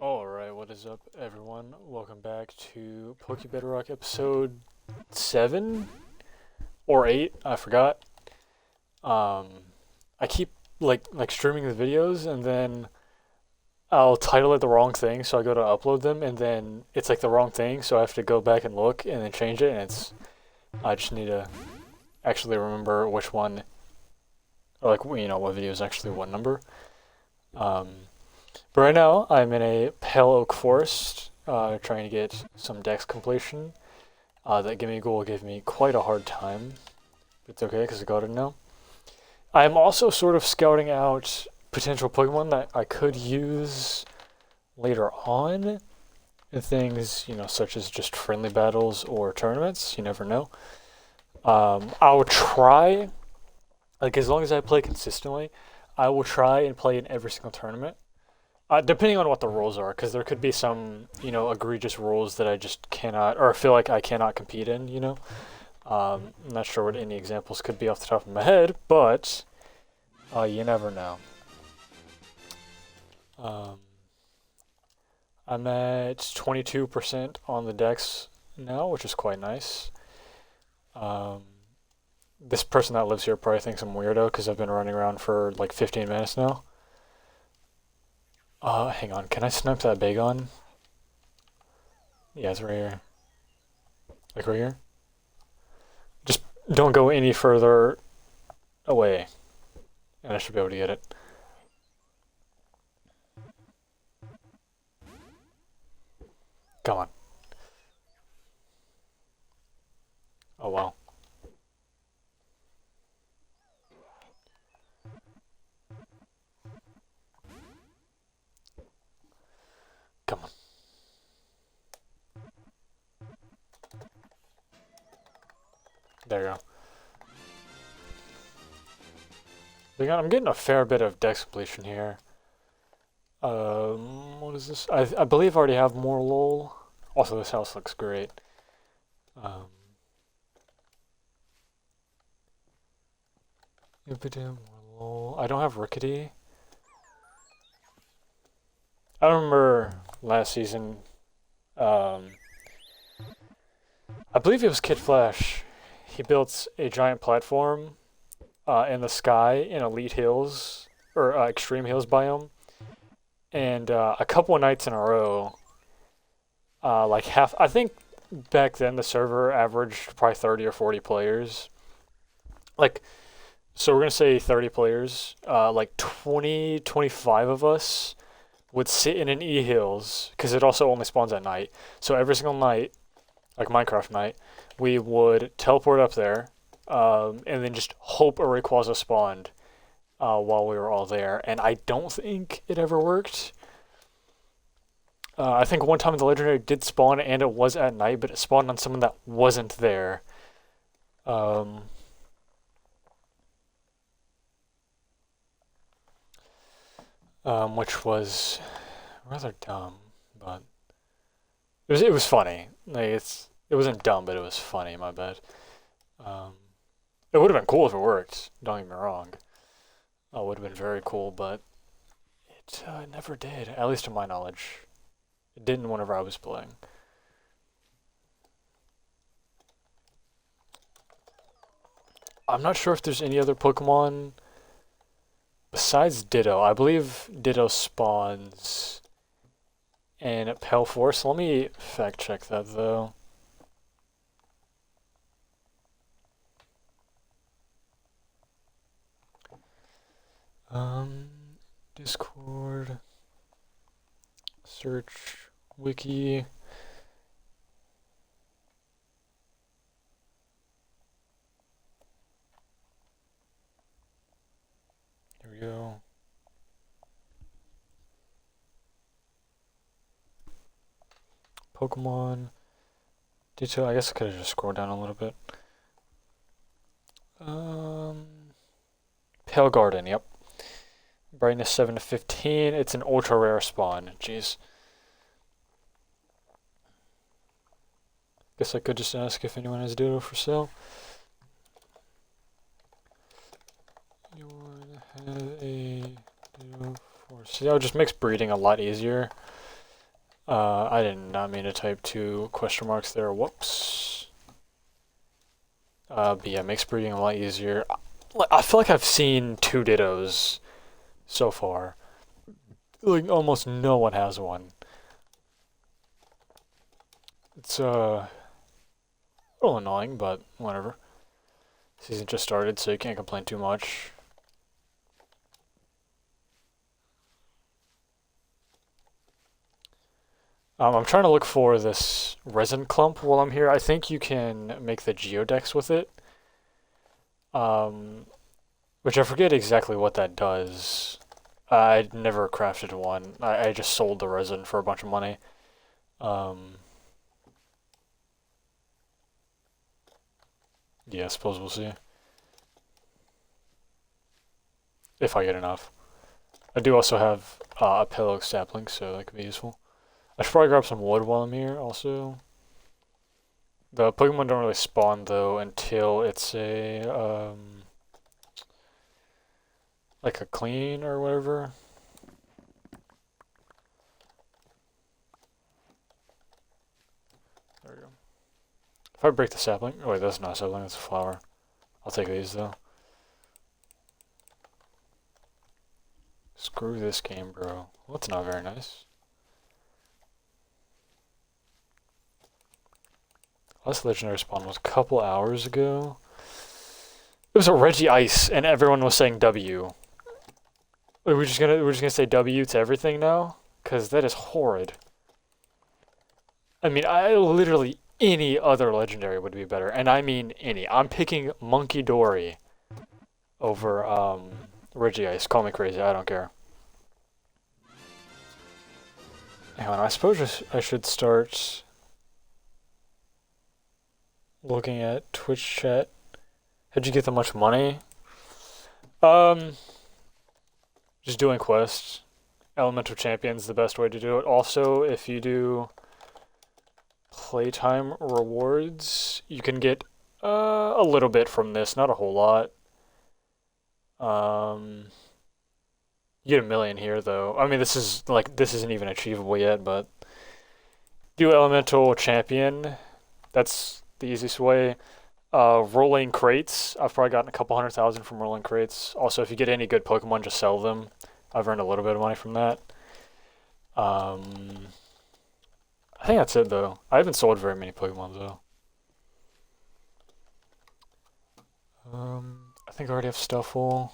Alright, what is up, everyone? Welcome back to pokebedrock episode 7 or 8, I forgot. Um, I keep like streaming the videos and then I'll title it the wrong thing, so I go to upload them and then it's like the wrong thing, so I have to go back and look and then change it, and I just need to actually remember which one, or like, what video is actually what number. Um, But right now, I'm in a pale oak forest, trying to get some dex completion. That gimme goal will give me quite a hard time. But it's okay, because I got it now. I'm also sort of scouting out potential Pokemon that I could use later on in things, such as just friendly battles or tournaments. You never know. I'll try, like, as long as I play consistently, I will try and play in every single tournament. Depending on what the rules are, because there could be some, egregious rules that I just cannot, or feel like I cannot compete in. I'm not sure what any examples could be off the top of my head, but you never know. I'm at 22% on the dex now, which is quite nice. This person that lives here probably thinks I'm weirdo because I've been running around for like 15 minutes now. Hang on, can I snipe that Bagon? Yeah, it's right here. Like right here? Just don't go any further away, and I should be able to get it. Come on. Oh, wow. Come on. There you go. I'm getting a fair bit of dex completion here. What is this? I believe I already have more lol. Also, this house looks great. More lol. I don't have Rickety. I remember last season, I believe it was Kid Flash. He built a giant platform in the sky in Elite Hills, or Extreme Hills biome. And a couple of nights in a row, like half, I think back then the server averaged probably 30 or 40 players. Like, so we're going to say 30 players, like 20, 25 of us would sit in an E-Hills, because it also only spawns at night. So every single night, like Minecraft night, we would teleport up there, and then just hope a Rayquaza spawned while we were all there. And I don't think it ever worked. I think one time the legendary did spawn, and it was at night, but it spawned on someone that wasn't there. Which was rather dumb, but it was funny. Like, it wasn't dumb, but it was funny. My bad. It would have been cool if it worked. Don't get me wrong. It would have been very cool, but it never did. At least to my knowledge, it didn't whenever I was playing. I'm not sure if there's any other Pokemon besides Ditto. I believe Ditto spawns in Pale Forest. Let me fact check that though. Discord, search, wiki. Here we go. Pokemon. Ditto. I guess I could have just scrolled down a little bit. Pale Garden, yep. Brightness 7 to 15. It's an ultra rare spawn. Jeez. Guess I could just ask if anyone has Ditto for sale. Anyone have a Ditto for sale? Just makes breeding a lot easier. I did not mean to type two question marks there. Whoops. But yeah, makes breeding a lot easier. I feel like I've seen two Dittos so far. Like almost no one has one. It's a little annoying, but whatever. Season just started, so you can't complain too much. I'm trying to look for this resin clump while I'm here. I think you can make the geodex with it. Um, which I forget exactly what that does. I never crafted one. I just sold the resin for a bunch of money. Um, yeah, I suppose we'll see. If I get enough. I do also have a pillow sapling, so that could be useful. I should probably grab some wood while I'm here, also. The Pokemon don't really spawn, though, until it's like a clean or whatever. There we go. If I break the sapling... Oh, wait, that's not a sapling, that's a flower. I'll take these, though. Screw this game, bro. Well, that's not very nice. Last legendary spawn was a couple hours ago. It was a Regice, and everyone was saying W. We're just gonna say W to everything now? Cause that is horrid. I mean, I literally any other legendary would be better, and I mean any. I'm picking Monkey Dory over Regice. Call me crazy, I don't care. Hang on, I suppose I should start looking at Twitch chat. How'd you get that much money? Just doing quests. Elemental Champion's the best way to do it. Also, if you do playtime rewards, you can get a little bit from this, not a whole lot. You get 1,000,000 here, though. I mean, this isn't even achievable yet, but do Elemental Champion. That's the easiest way. Rolling crates. I've probably gotten a couple 100,000 from rolling crates. Also, if you get any good Pokemon, just sell them. I've earned a little bit of money from that. I think that's it, though. I haven't sold very many Pokemon, though. I think I already have Stuffle.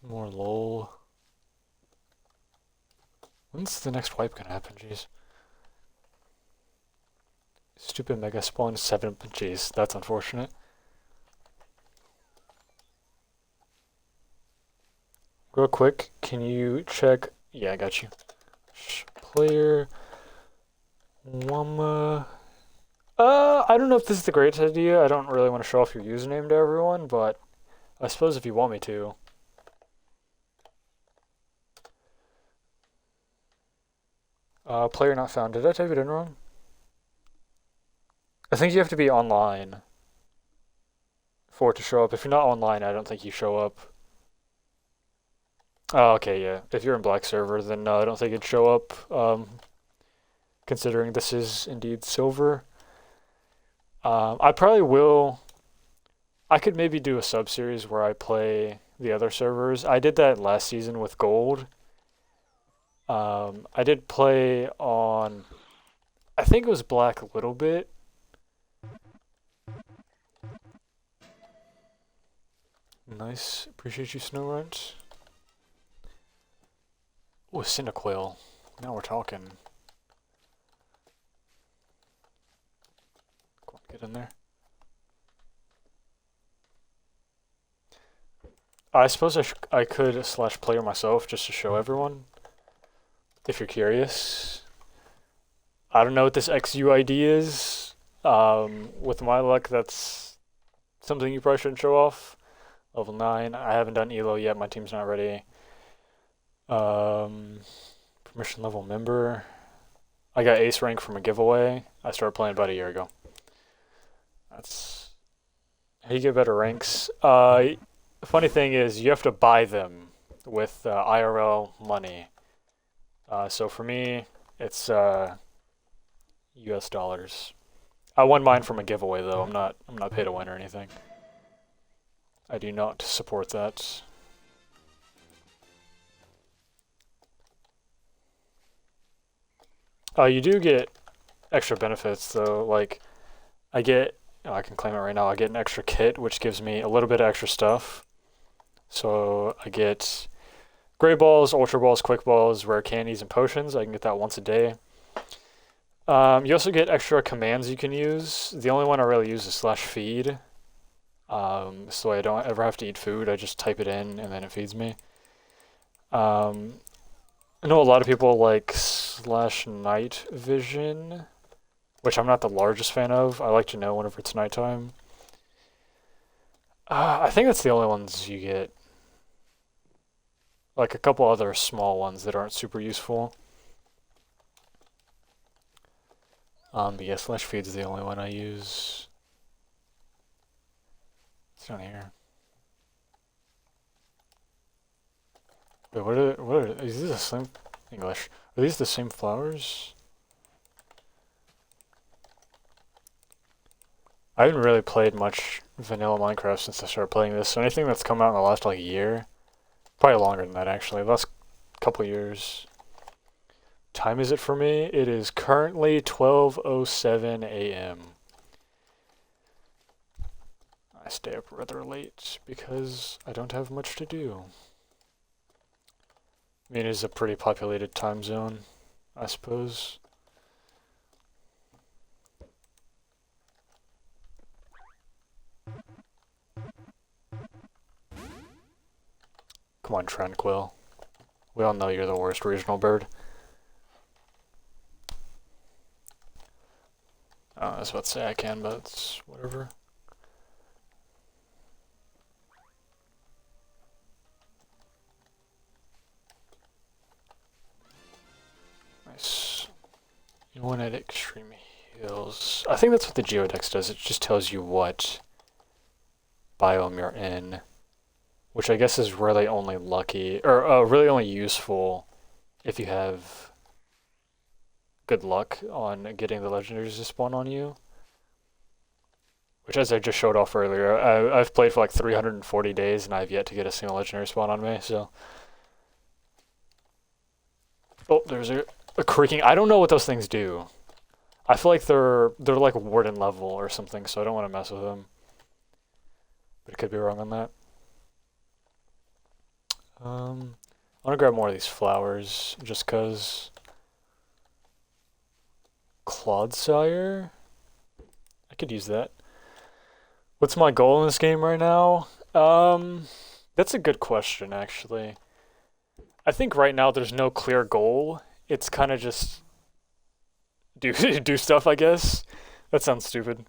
More lol. When's the next wipe gonna happen? Jeez. Stupid Mega Spawn 7. Jeez, that's unfortunate. Real quick, can you check? Yeah, I got you. Player. Wama. I don't know if this is the greatest idea. I don't really want to show off your username to everyone, but I suppose if you want me to. Player not found. Did I type it in wrong? I think you have to be online for it to show up. If you're not online, I don't think you show up. Oh, okay, yeah. If you're in black server, then no, I don't think it'd show up, considering this is indeed silver. I probably will... I could maybe do a sub-series where I play the other servers. I did that last season with gold. I did play on... I think it was black a little bit. Nice. Appreciate you, Snowrunt. Oh, Cyndaquil. Now we're talking. Go on, get in there. I suppose I could slash player myself just to show everyone. If you're curious. I don't know what this XUID is. With my luck, that's something you probably shouldn't show off. Level 9. I haven't done ELO yet. My team's not ready. Permission level member. I got ace rank from a giveaway. I started playing about a year ago. That's how you get better ranks. Funny thing is, you have to buy them with IRL money. So for me, it's US dollars. I won mine from a giveaway though. I'm not pay to win or anything. I do not support that. You do get extra benefits though. Like I get, oh, I can claim it right now. I get an extra kit, which gives me a little bit of extra stuff. So I get Gray Balls, Ultra Balls, Quick Balls, Rare Candies, and Potions. I can get that once a day. You also get extra commands you can use. The only one I really use is /feed. So I don't ever have to eat food. I just type it in and then it feeds me. I know a lot of people like /night vision, which I'm not the largest fan of. I like to know whenever it's nighttime. I think that's the only ones you get. Like a couple other small ones that aren't super useful. But yeah, /feed is the only one I use. It's down here. Wait, is these the same English? Are these the same flowers? I haven't really played much vanilla Minecraft since I started playing this, so anything that's come out in the last like year, probably longer than that actually, the last couple years. Time is it for me? It is currently 12:07 a.m. I stay up rather late because I don't have much to do. I mean, it is a pretty populated time zone, I suppose. Come on, Tranquil. We all know you're the worst regional bird. I was about to say I can, but it's whatever. Nice. You want at extreme hills. I think that's what the geodex does. It just tells you what biome you're in, which I guess is really only lucky, or really only useful if you have good luck on getting the legendaries to spawn on you. Which, as I just showed off earlier, I've played for like 340 days and I've yet to get a single legendary spawn on me, so. Oh, there's a creaking. I don't know what those things do. I feel like they're like warden level or something, so I don't want to mess with them. But it could be wrong on that. I want to grab more of these flowers, just cause. Clodsire? I could use that. What's my goal in this game right now? That's a good question, actually. I think right now there's no clear goal. It's kind of just do stuff, I guess. That sounds stupid.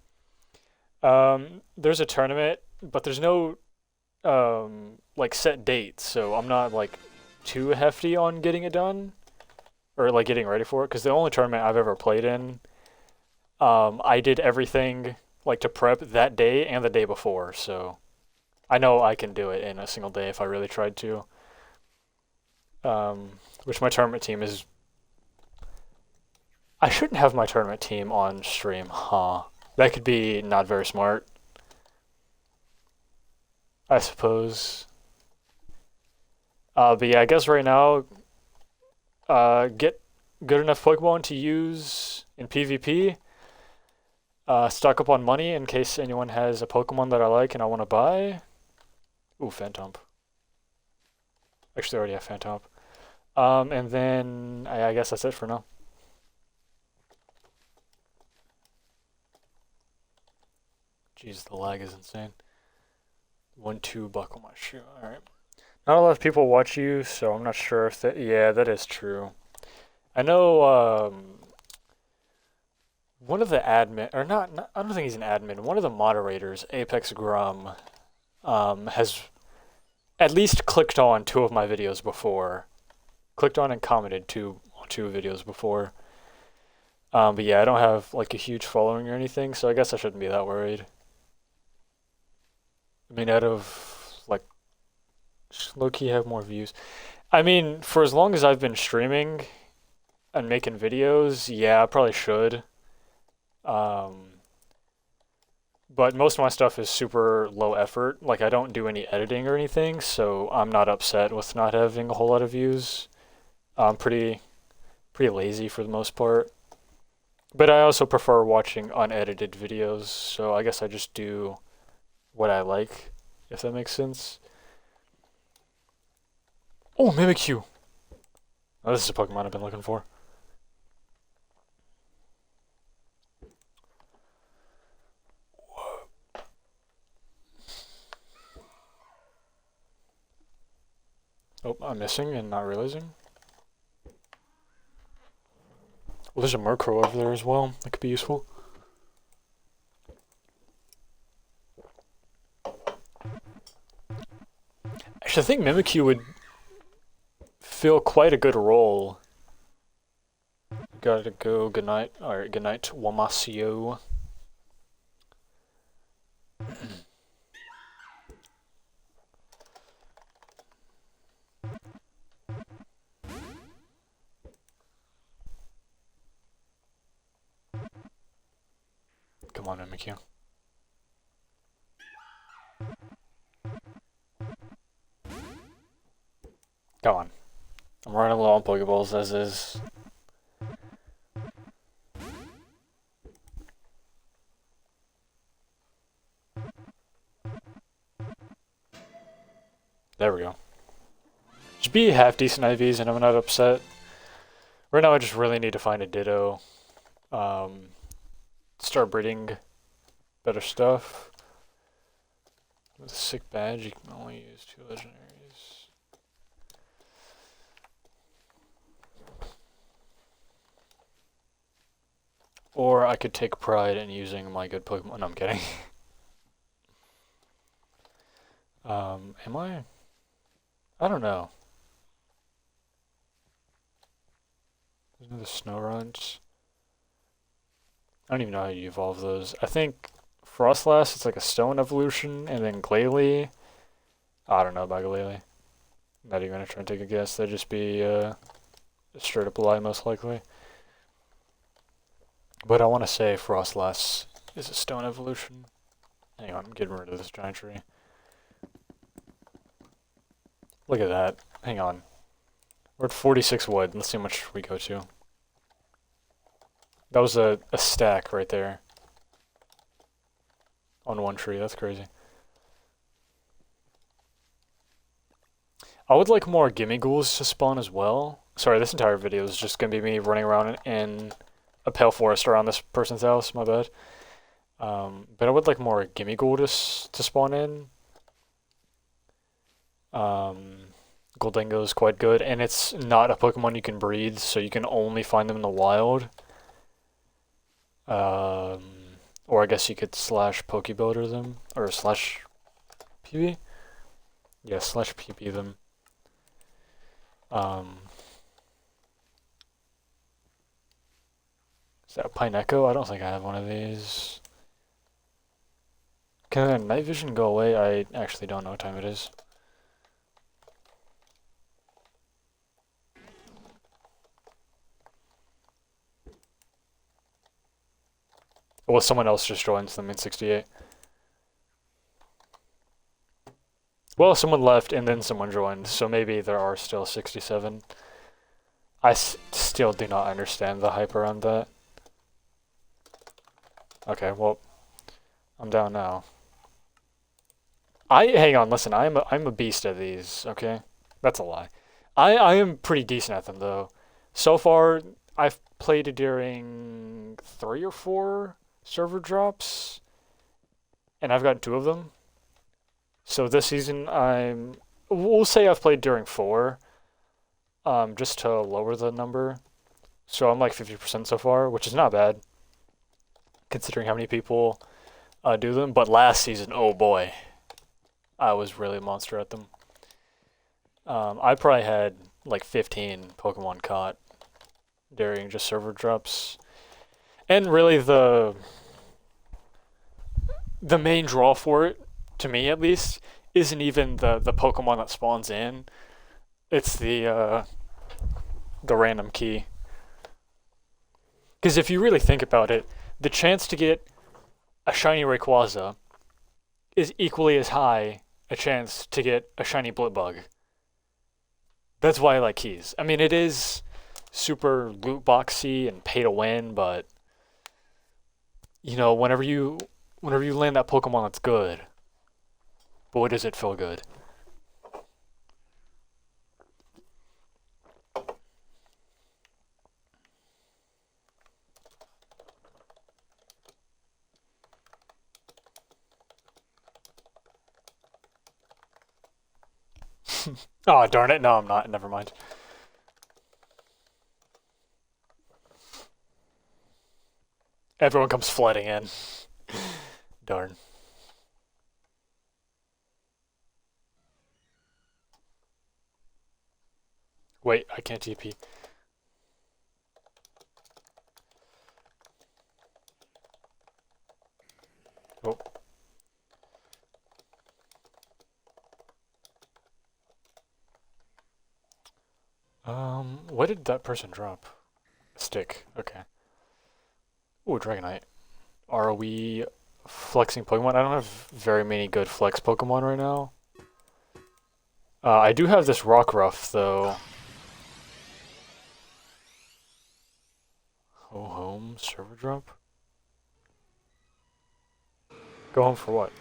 There's a tournament, but there's no like set date, so I'm not like too hefty on getting it done or like getting ready for it. Because the only tournament I've ever played in, I did everything like to prep that day and the day before, so I know I can do it in a single day if I really tried to. Which my tournament team is. I shouldn't have my tournament team on stream, huh? That could be not very smart, I suppose. But yeah, I guess right now, get good enough Pokemon to use in PvP. Stock up on money in case anyone has a Pokemon that I like and I want to buy. Ooh, Phantomp. Actually, I already have Phantomp. And then I guess that's it for now. Jeez, the lag is insane. 1-2 buckle my shoe. Alright. Not a lot of people watch you, so I'm not sure if that. Yeah, that is true. I know, one of the admin, or not, I don't think he's an admin, one of the moderators, Apex Grum, has at least clicked on 2 of my videos before. Clicked on and commented on 2 videos before. But yeah, I don't have like a huge following or anything, so I guess I shouldn't be that worried. I mean, out of like low-key have more views. I mean, for as long as I've been streaming and making videos, yeah, I probably should. Um, but most of my stuff is super low effort. Like, I don't do any editing or anything, so I'm not upset with not having a whole lot of views. I'm pretty lazy for the most part. But I also prefer watching unedited videos, so I guess I just do what I like, if that makes sense. Oh, Mimikyu! Oh, this is a Pokemon I've been looking for. Oh, I'm missing and not realizing. Well, there's a Murkrow over there as well. That could be useful. Actually, I think Mimikyu would fill quite a good role. Gotta go. Good night. Alright, good night, Wamasio. Come on, Mimikyu. Come on. I'm running low on Pokeballs as is. There we go. Should be half decent IVs and I'm not upset. Right now I just really need to find a Ditto. Start breeding better stuff. With a sick badge, you can only use 2 legendaries. Or I could take pride in using my good Pokemon. No, I'm kidding. Am I? I don't know. There's another Snorunt. I don't even know how you evolve those. I think Frostlass, it's like a stone evolution, and then Glalie. I don't know about Glalie. Not even gonna try and take a guess. That'd just be a straight up lie, most likely. But I want to say Frostlass is a stone evolution. Hang on, I'm getting rid of this giant tree. Look at that. Hang on. We're at 46 wood. Let's see how much we go to. That was a stack right there. On one tree. That's crazy. I would like more gimme ghouls to spawn as well. Sorry, this entire video is just going to be me running around in a pale forest around this person's house. My bad. But I would like more gimme ghoul to spawn in. Gholdengo is quite good, and it's not a Pokemon you can breed, so you can only find them in the wild. Or I guess you could slash Pokebuilder them, or slash PB? Yeah, slash PB them. Is that a Pineco? I don't think I have one of these. Can night vision go away? I actually don't know what time it is. Well, someone else just joined them in 68. Well, someone left and then someone joined, so maybe there are still 67. I still do not understand the hype around that. Okay, well, I'm down now. Hang on, listen, I'm a beast at these, okay? That's a lie. I am pretty decent at them, though. So far, I've played during 3 or 4 server drops, and I've gotten 2 of them. So this season, we'll say I've played during 4, just to lower the number. So I'm like 50% so far, which is not bad, considering how many people do them. But last season, oh boy, I was really a monster at them. I probably had like 15 Pokemon caught during just server drops. And really the main draw for it, to me at least, isn't even the Pokemon that spawns in. It's the random key. Because if you really think about it, the chance to get a shiny Rayquaza is equally as high a chance to get a shiny Blipbug. That's why I like keys. I mean, it is super loot boxy and pay to win, but whenever you land that Pokemon that's good, boy does it feel good. Oh, darn it. No, I'm not. Never mind. Everyone comes flooding in. Darn. Wait, I can't TP. Oh. What did that person drop? Stick. Okay. Ooh, Dragonite. Are we flexing Pokemon? I don't have very many good flex Pokemon right now. I do have this Rockruff, though. Go home, server drop? Go home for what?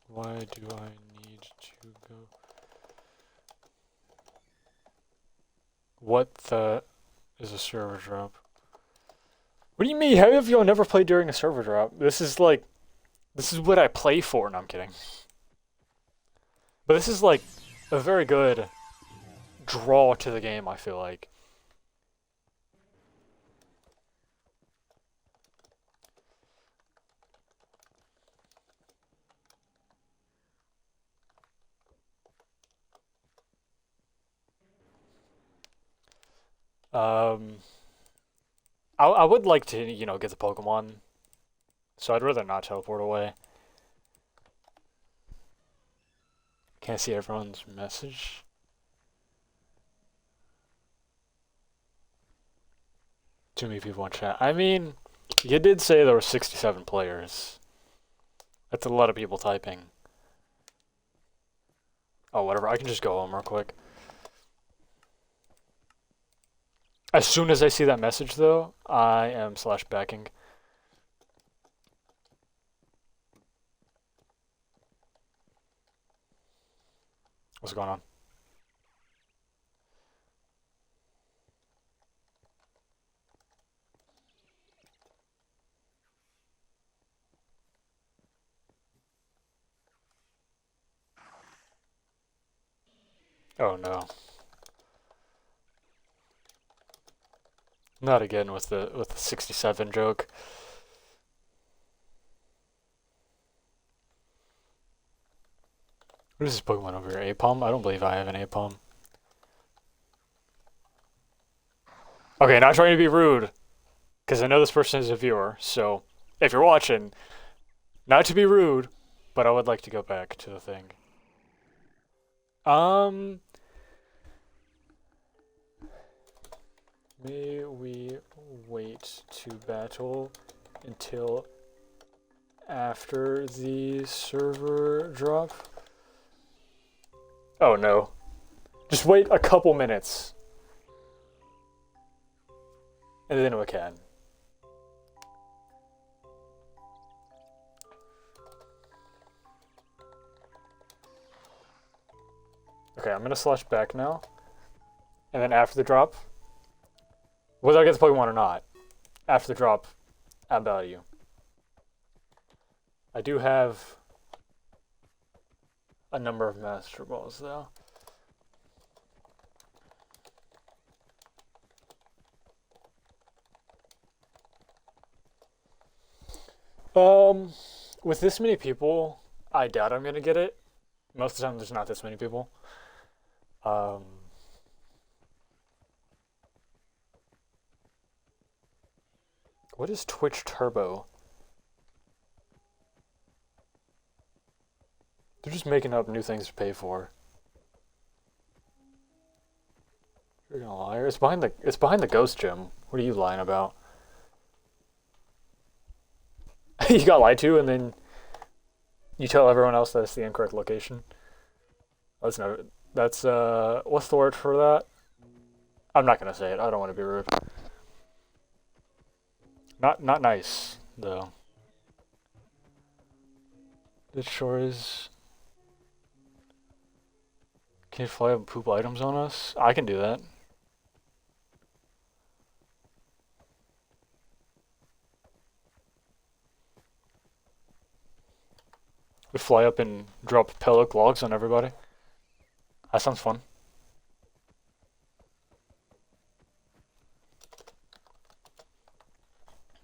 Why do I need to go? What the is a server drop? What do you mean? How have y'all never played during a server drop? This is what I play for, and I'm kidding. But this is like a very good draw to the game, I feel like. Um, I would like to, get the Pokemon, so I'd rather not teleport away. Can't see everyone's message. Too many people in chat. I mean, you did say there were 67 players. That's a lot of people typing. Oh, whatever. I can just go home real quick. As soon as I see that message, though, I am /backing. What's going on? Oh no. Not again with the 67 joke. What is this Pokemon over here? Apom? I don't believe I have an Apom. Okay, not trying to be rude, because I know this person is a viewer, so if you're watching, not to be rude, but I would like to go back to the thing. May we wait to battle until after the server drop? Oh no. Just wait a couple minutes. And then we can. Okay, I'm gonna /back now. And then after the drop, whether I get the Pokemon or not, after the drop, add value. I do have a number of Master Balls, though. With this many people, I doubt I'm gonna get it. Most of the time, there's not this many people. What is Twitch Turbo? They're just making up new things to pay for. You're gonna liar. It's behind the ghost gym. What are you lying about? You got lied to, and then you tell everyone else that's the incorrect location. That's no. That's what's the word for that? I'm not gonna say it. I don't want to be rude. Not nice though. This sure is. Can you fly up and poop items on us? I can do that. We fly up and drop pellet logs on everybody. That sounds fun.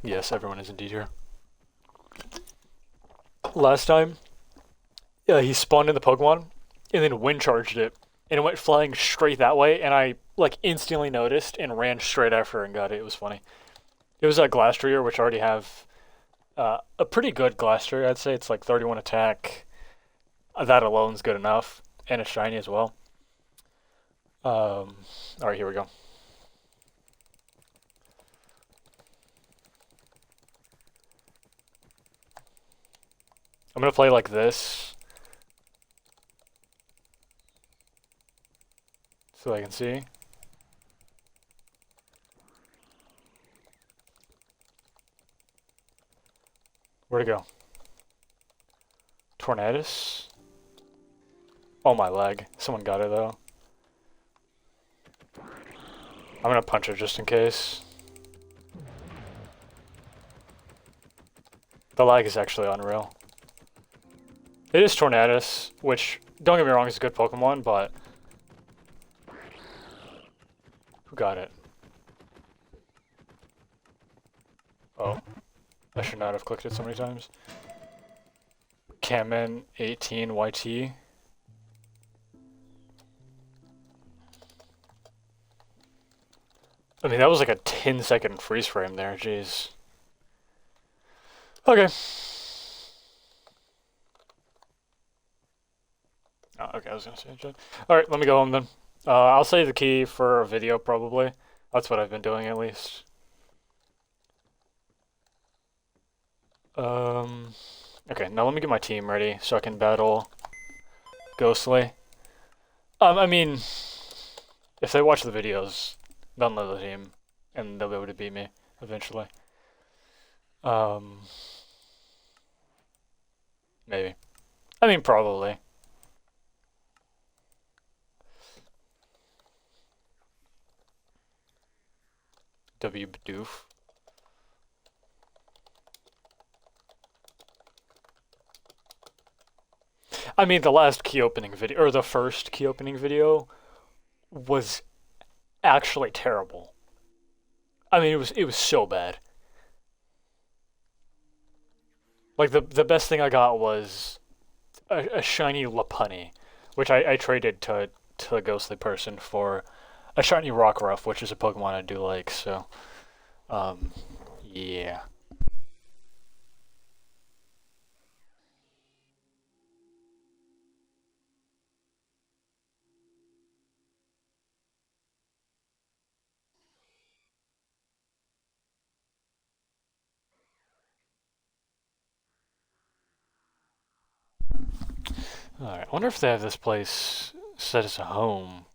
Yes, everyone is indeed here. Last time, yeah, he spawned in the Pokemon and then wind charged it, and it went flying straight that way, and I like instantly noticed and ran straight after and got it. It was funny. It was a Glastrier, which already have a pretty good Glastrier. I'd say it's like 31 attack. That alone's good enough, and it's shiny as well. All right, here we go. I'm gonna play like this so I can see. Where'd it go? Tornadus? Oh, my leg. Someone got it though. I'm gonna punch it just in case. The lag is actually unreal. It is Tornadus, which, don't get me wrong, is a good Pokemon, but... Who got it? Oh. I should not have clicked it so many times. Kamen 18 YT. I mean, that was like a 10-second freeze frame there, jeez. Okay. Oh, okay, I was gonna say that. Alright, let me go home then. I'll save the key for a video, probably. That's what I've been doing, at least. Okay, now let me get my team ready so I can battle Ghostly. I mean, if they watch the videos, they'll know the team, and they'll be able to beat me, eventually. Maybe. I mean, probably. W. Bdoof. I mean, the last key opening video, or the first key opening video, was actually terrible. I mean, it was so bad. Like, the best thing I got was a shiny Lopunny, which I traded to a ghostly person for a shiny Rockruff, which is a Pokemon I do like, so, yeah. Alright, I wonder if they have this place set as a home.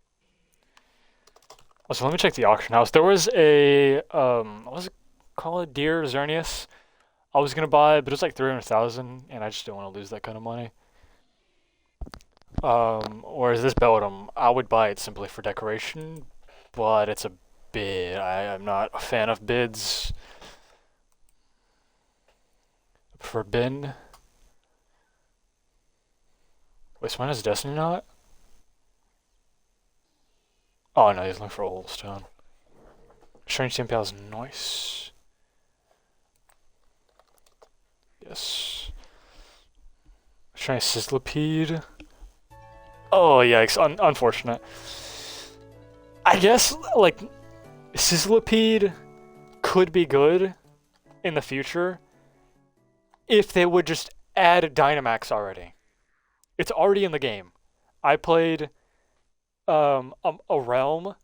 So let me check the auction house. There was a, what was it called? Deer Xerneas I was gonna buy, but it was like 300,000, and I just don't want to lose that kind of money. Whereas this Beldum, I would buy it simply for decoration, but it's a bid. I'm not a fan of bids. For bin. Wait, so mine has Destiny not? Oh no, he's looking for Old Stone. Strange Temple is nice. Yes. Trying Sizzlipede. Oh yikes! Unfortunate. I guess like Sizzlipede could be good in the future if they would just add Dynamax already. It's already in the game. I played a Realm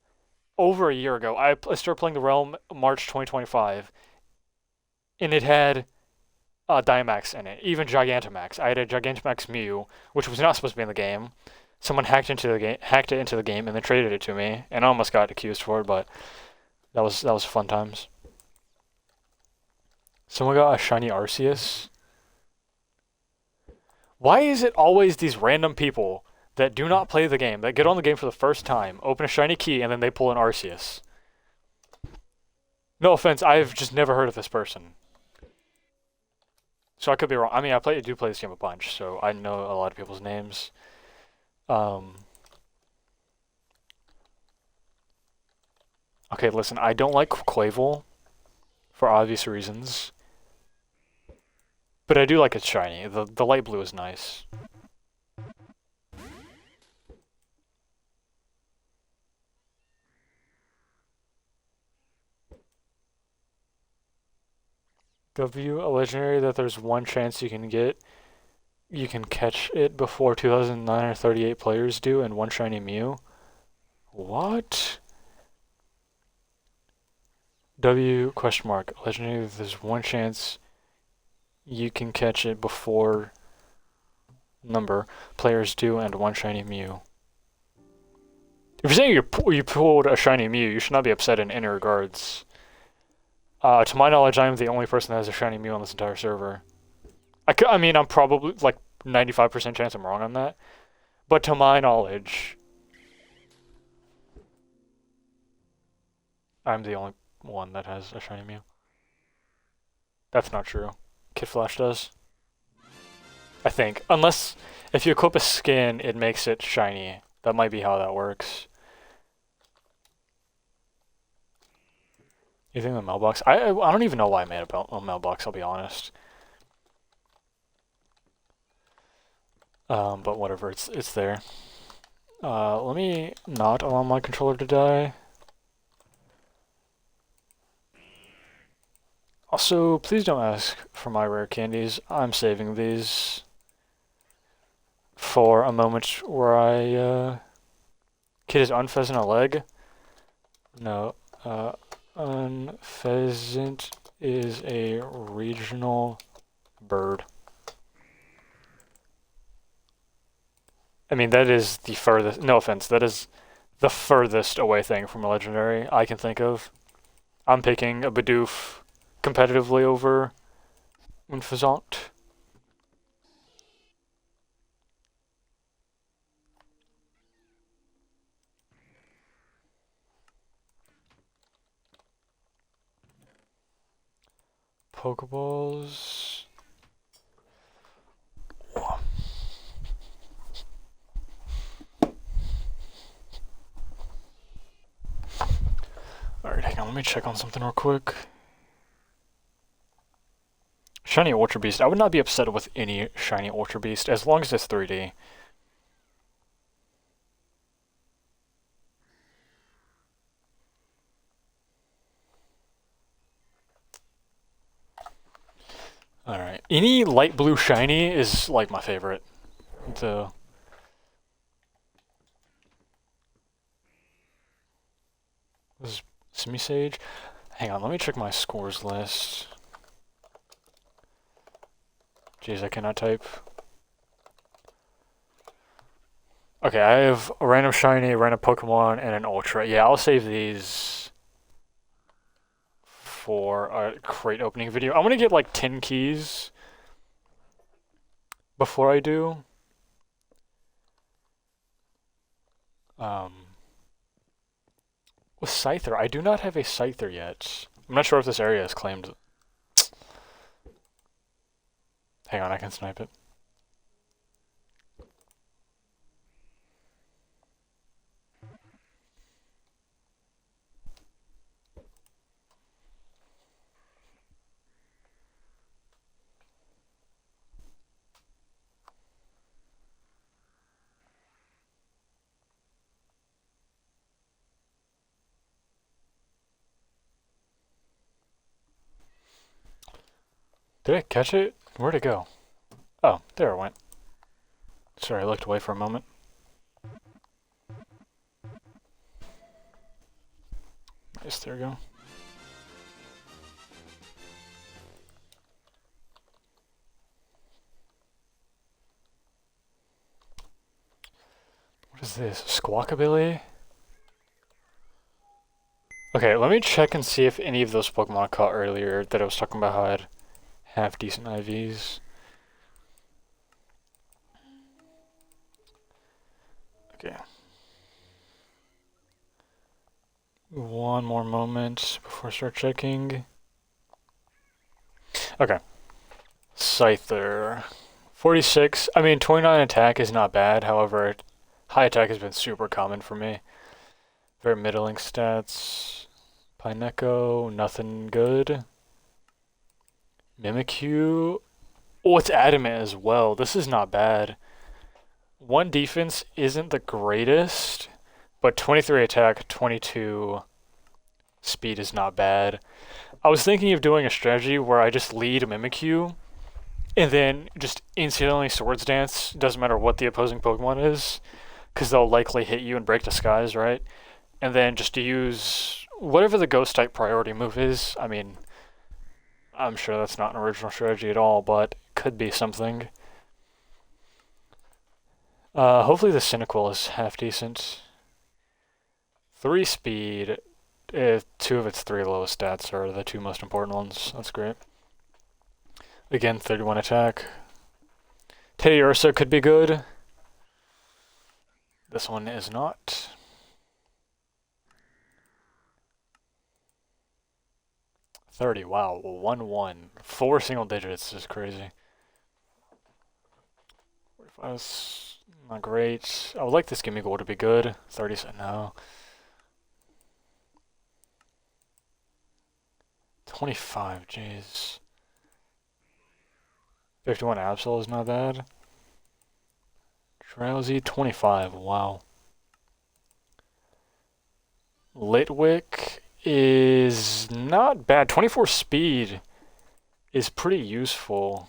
over a year ago. I started playing the Realm March 2025, and it had Dynamax in it, even Gigantamax. I had a Gigantamax Mew, which was not supposed to be in the game. Someone hacked it into the game, and then traded it to me, and I almost got accused for it, but that was fun times. Someone got a shiny Arceus. Why is it always these random people that do not play the game, that get on the game for the first time, open a shiny key, and then they pull an Arceus? No offense, I've just never heard of this person. So I could be wrong. I mean, I do play this game a bunch, so I know a lot of people's names. Okay, listen, I don't like Quavel for obvious reasons, but I do like its shiny. The light blue is nice. W, a legendary that there's one chance you can get. You can catch it before 2,938 players do, and one shiny Mew. What? W question mark. Legendary, there's one chance you can catch it before number players do, and one shiny Mew. If you're saying you pulled a shiny Mew, you should not be upset in any regards. To my knowledge, I am the only person that has a shiny Mew on this entire server. I mean, I'm probably like 95% chance I'm wrong on that, but to my knowledge, I'm the only one that has a shiny Mew. That's not true. Kid Flash does. I think. Unless, if you equip a skin, it makes it shiny. That might be how that works. You think the mailbox? I don't even know why I made a mailbox, I'll be honest. But whatever, it's there. Let me not allow my controller to die. Also, please don't ask for my rare candies. I'm saving these for a moment where I, Kid, is unpheasant a leg? No, unpheasant is a regional bird. I mean, that is the furthest, no offense, that is the furthest away thing from a legendary I can think of. I'm picking a Bidoof competitively over unpheasant. Pokeballs. Alright, hang on, let me check on something real quick. Shiny Ultra Beast. I would not be upset with any Shiny Ultra Beast as long as it's 3D. Alright. Any light blue shiny is like my favorite. The this is Simisage. Hang on, let me check my scores list. Jeez, I cannot type. Okay, I have a random shiny, a random Pokemon, and an Ultra. Yeah, I'll save these for a crate opening video. I'm gonna get like 10 keys before I do. With Scyther, I do not have a Scyther yet. I'm not sure if this area is claimed. Hang on, I can snipe it. Did I catch it? Where'd it go? Oh, there it went. Sorry, I looked away for a moment. Nice, there we go. What is this? Squawkabilly? Okay, let me check and see if any of those Pokemon I caught earlier that I was talking about had half decent IVs. Okay. One more moment before I start checking. Okay. Scyther. 46. I mean, 29 attack is not bad. However, high attack has been super common for me. Very middling stats. Pineco, nothing good. Mimikyu. Oh, it's adamant as well. This is not bad. 1 defense isn't the greatest, but 23 attack, 22 speed is not bad. I was thinking of doing a strategy where I just lead Mimikyu and then just instantly Swords Dance, doesn't matter what the opposing Pokemon is, because they'll likely hit you and break disguise, right? And then just to use whatever the Ghost type priority move is. I mean, I'm sure that's not an original strategy at all, but could be something. Hopefully the Cyndaquil is half decent. 3 speed. 2 of its 3 lowest stats are the 2 most important ones. That's great. Again, 31 attack. Teddiursa could be good. This one is not. $30, wow, 1-1. 4 single digits is crazy. 45 is not great. I would like this Gimme Goal to be good. 30 said no. 25, jeez. 51 Absol is not bad. Drowsy, 25, wow. Litwick is not bad. 24 speed is pretty useful.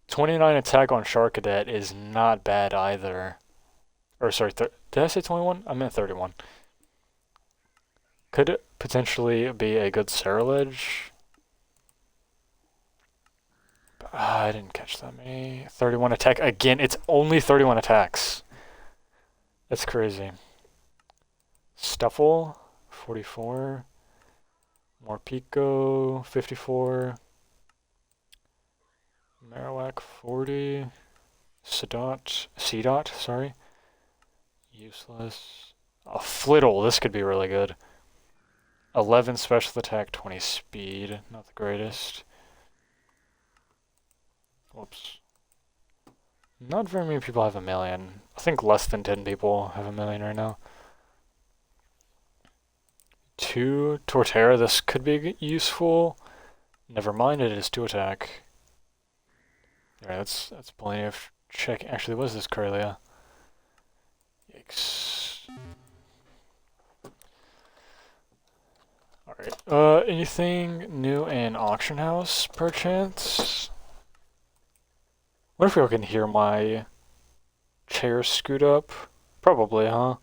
29 attack on Sharkadet is not bad either. Or sorry, did I say 21? I meant 31. Could it potentially be a good Ceruledge? I didn't catch that many. 31 attack. Again, it's only 31 attacks. That's crazy. Stuffle, 44. Morpeko, 54. Marowak, 40. Seedot, sorry. Useless. A Flittle, this could be really good. 11 special attack, 20 speed. Not the greatest. Whoops. Not very many people have 1,000,000. I think less than 10 people have 1,000,000 right now. 2 Torterra, this could be useful. Never mind, it is 2 attack. Alright, that's plenty of check. Actually, what is this Corellia? Yikes. Alright, anything new in Auction House, perchance? What if y'all can hear my chair scoot up? Probably, huh?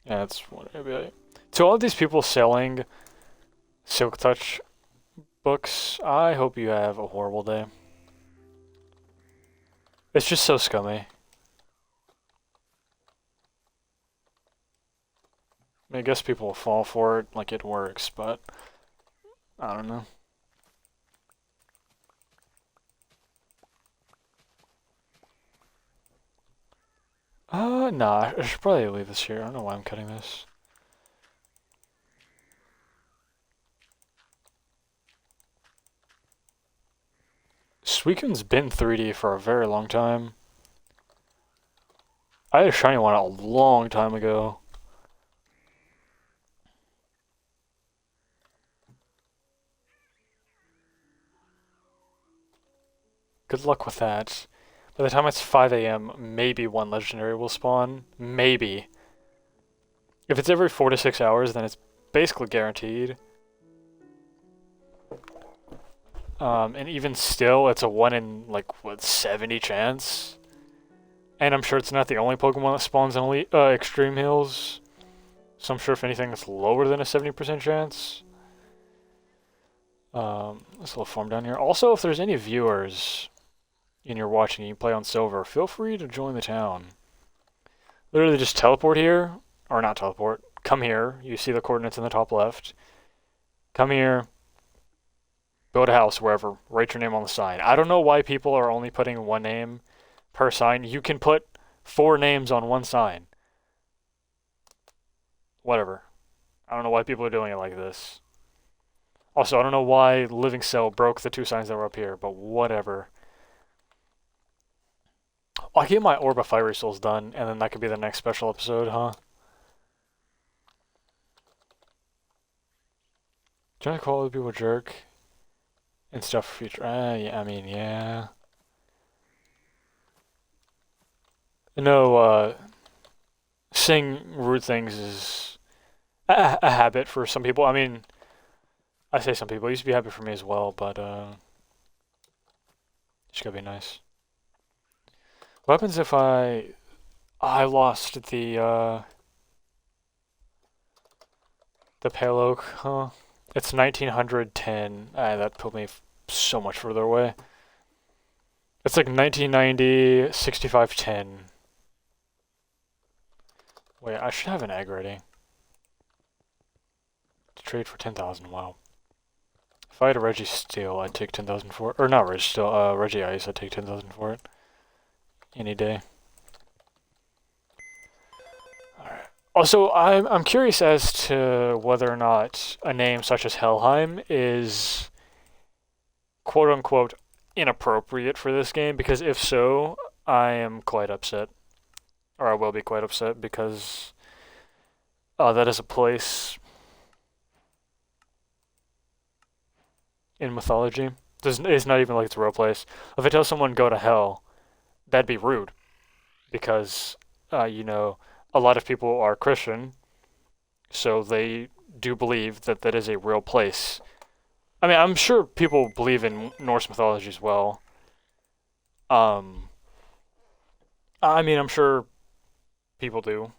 Yeah, that's what it'd be like. To all of these people selling Silk Touch books, I hope you have a horrible day. It's just so scummy. I mean, I guess people will fall for it like it works, but I don't know. Nah, I should probably leave this here. I don't know why I'm cutting this. Suicune's been 3D for a very long time. I had a shiny one a long time ago. Good luck with that. By the time it's 5 AM, maybe 1 legendary will spawn. Maybe. If it's every 4 to 6 hours, then it's basically guaranteed. And even still, it's a 1 in, like, what, 70 chance? And I'm sure it's not the only Pokemon that spawns in Elite, Extreme Hills. So I'm sure if anything, it's lower than a 70% chance. This little form down here. Also, if there's any viewers and you're watching and you play on Silver, feel free to join the town. Literally just teleport here, or not teleport, come here. You see the coordinates in the top left. Come here, build a house wherever, write your name on the sign. I don't know why people are only putting one name per sign. You can put 4 names on one sign. Whatever. I don't know why people are doing it like this. Also, I don't know why Living Cell broke the 2 signs that were up here, but whatever. I'll get my Orb of Fiery Souls done, and then that could be the next special episode, huh? Trying to call other people a jerk and stuff for future. Yeah, I mean, yeah. No, saying rude things is a habit for some people. I mean, I say some people. It used to be a habit for me as well, but, just gotta be nice. What happens if I lost the Pale Oak, huh? It's 1910. That put me so much further away. It's like 1990, 6510. Wait, I should have an egg ready. To trade for 10,000, wow. If I had a Reggie Steel, I'd take 10,000 for it. Or not Reggie Steel, Reggie Ice, I'd take 10,000 for it. Any day. Alright. Also, I'm curious as to whether or not a name such as Helheim is quote-unquote inappropriate for this game, because if so, I am quite upset. Or I will be quite upset, because that is a place in mythology. It's not even like it's a real place. If I tell someone go to hell, that'd be rude, because, you know, a lot of people are Christian, so they do believe that that is a real place. I mean, I'm sure people believe in Norse mythology as well. I mean, I'm sure people do.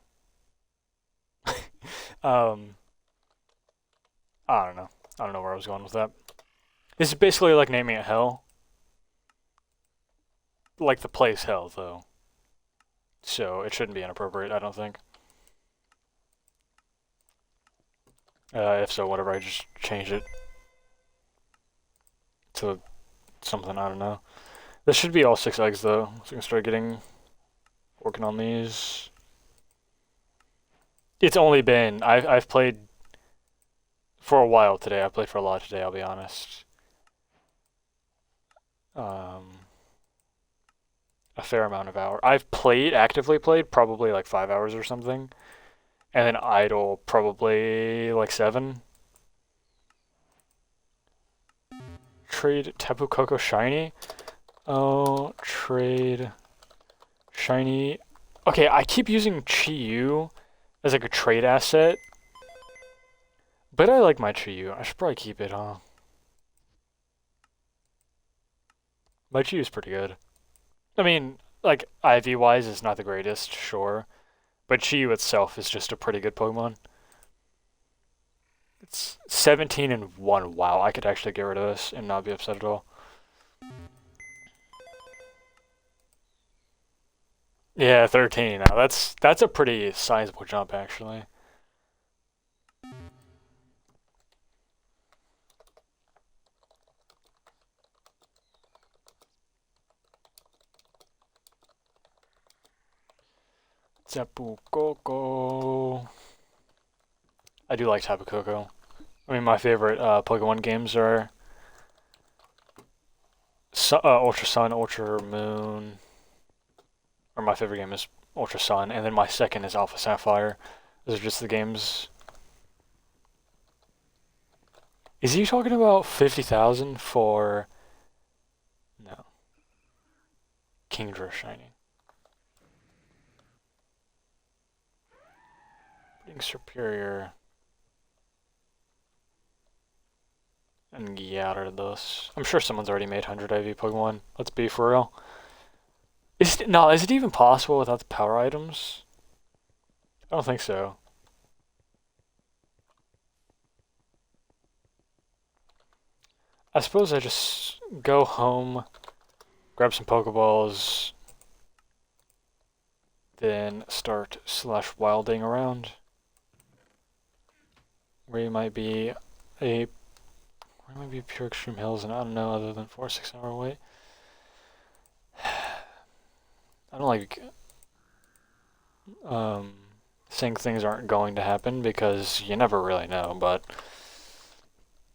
um, I don't know. I don't know where I was going with that. This is basically like naming it Hell. Like the place Hell, though. So it shouldn't be inappropriate, I don't think. If so, whatever, I just change it to something, I don't know. This should be all 6 eggs, though, so I can start working on these. It's only been, I've played for a while today. I played for a lot today, I'll be honest. A fair amount of hours. I've actively played, probably like 5 hours or something. And then idle, probably like 7. Trade Tapu Koko Shiny. Oh, trade Shiny. Okay, I keep using Chi-Yu as like a trade asset. But I like my Chi-Yu. I should probably keep it, huh? My Chi-Yu is pretty good. I mean, like, IV-wise is not the greatest, sure. But Chi-Yu itself is just a pretty good Pokemon. It's 17 and 1. Wow, I could actually get rid of this and not be upset at all. Yeah, 13. Now that's a pretty sizable jump, actually. Tapu Koko. I do like Tapu Koko. I mean, my favorite Pokemon games are Ultra Sun, Ultra Moon. Or my favorite game is Ultra Sun, and then my second is Alpha Sapphire. Those are just the games. Is he talking about 50,000 for... No. Kingdra Shiny. Being superior. and get out of this. I'm sure someone's already made 100 IV Pokemon. Let's be for real. Is it even possible without the power items? I don't think so. I suppose I just go home, grab some Pokeballs, then start /wilding around. Where might be pure extreme hills, and I don't know other than 4-6 hour wait. I don't like saying things aren't going to happen because you never really know, but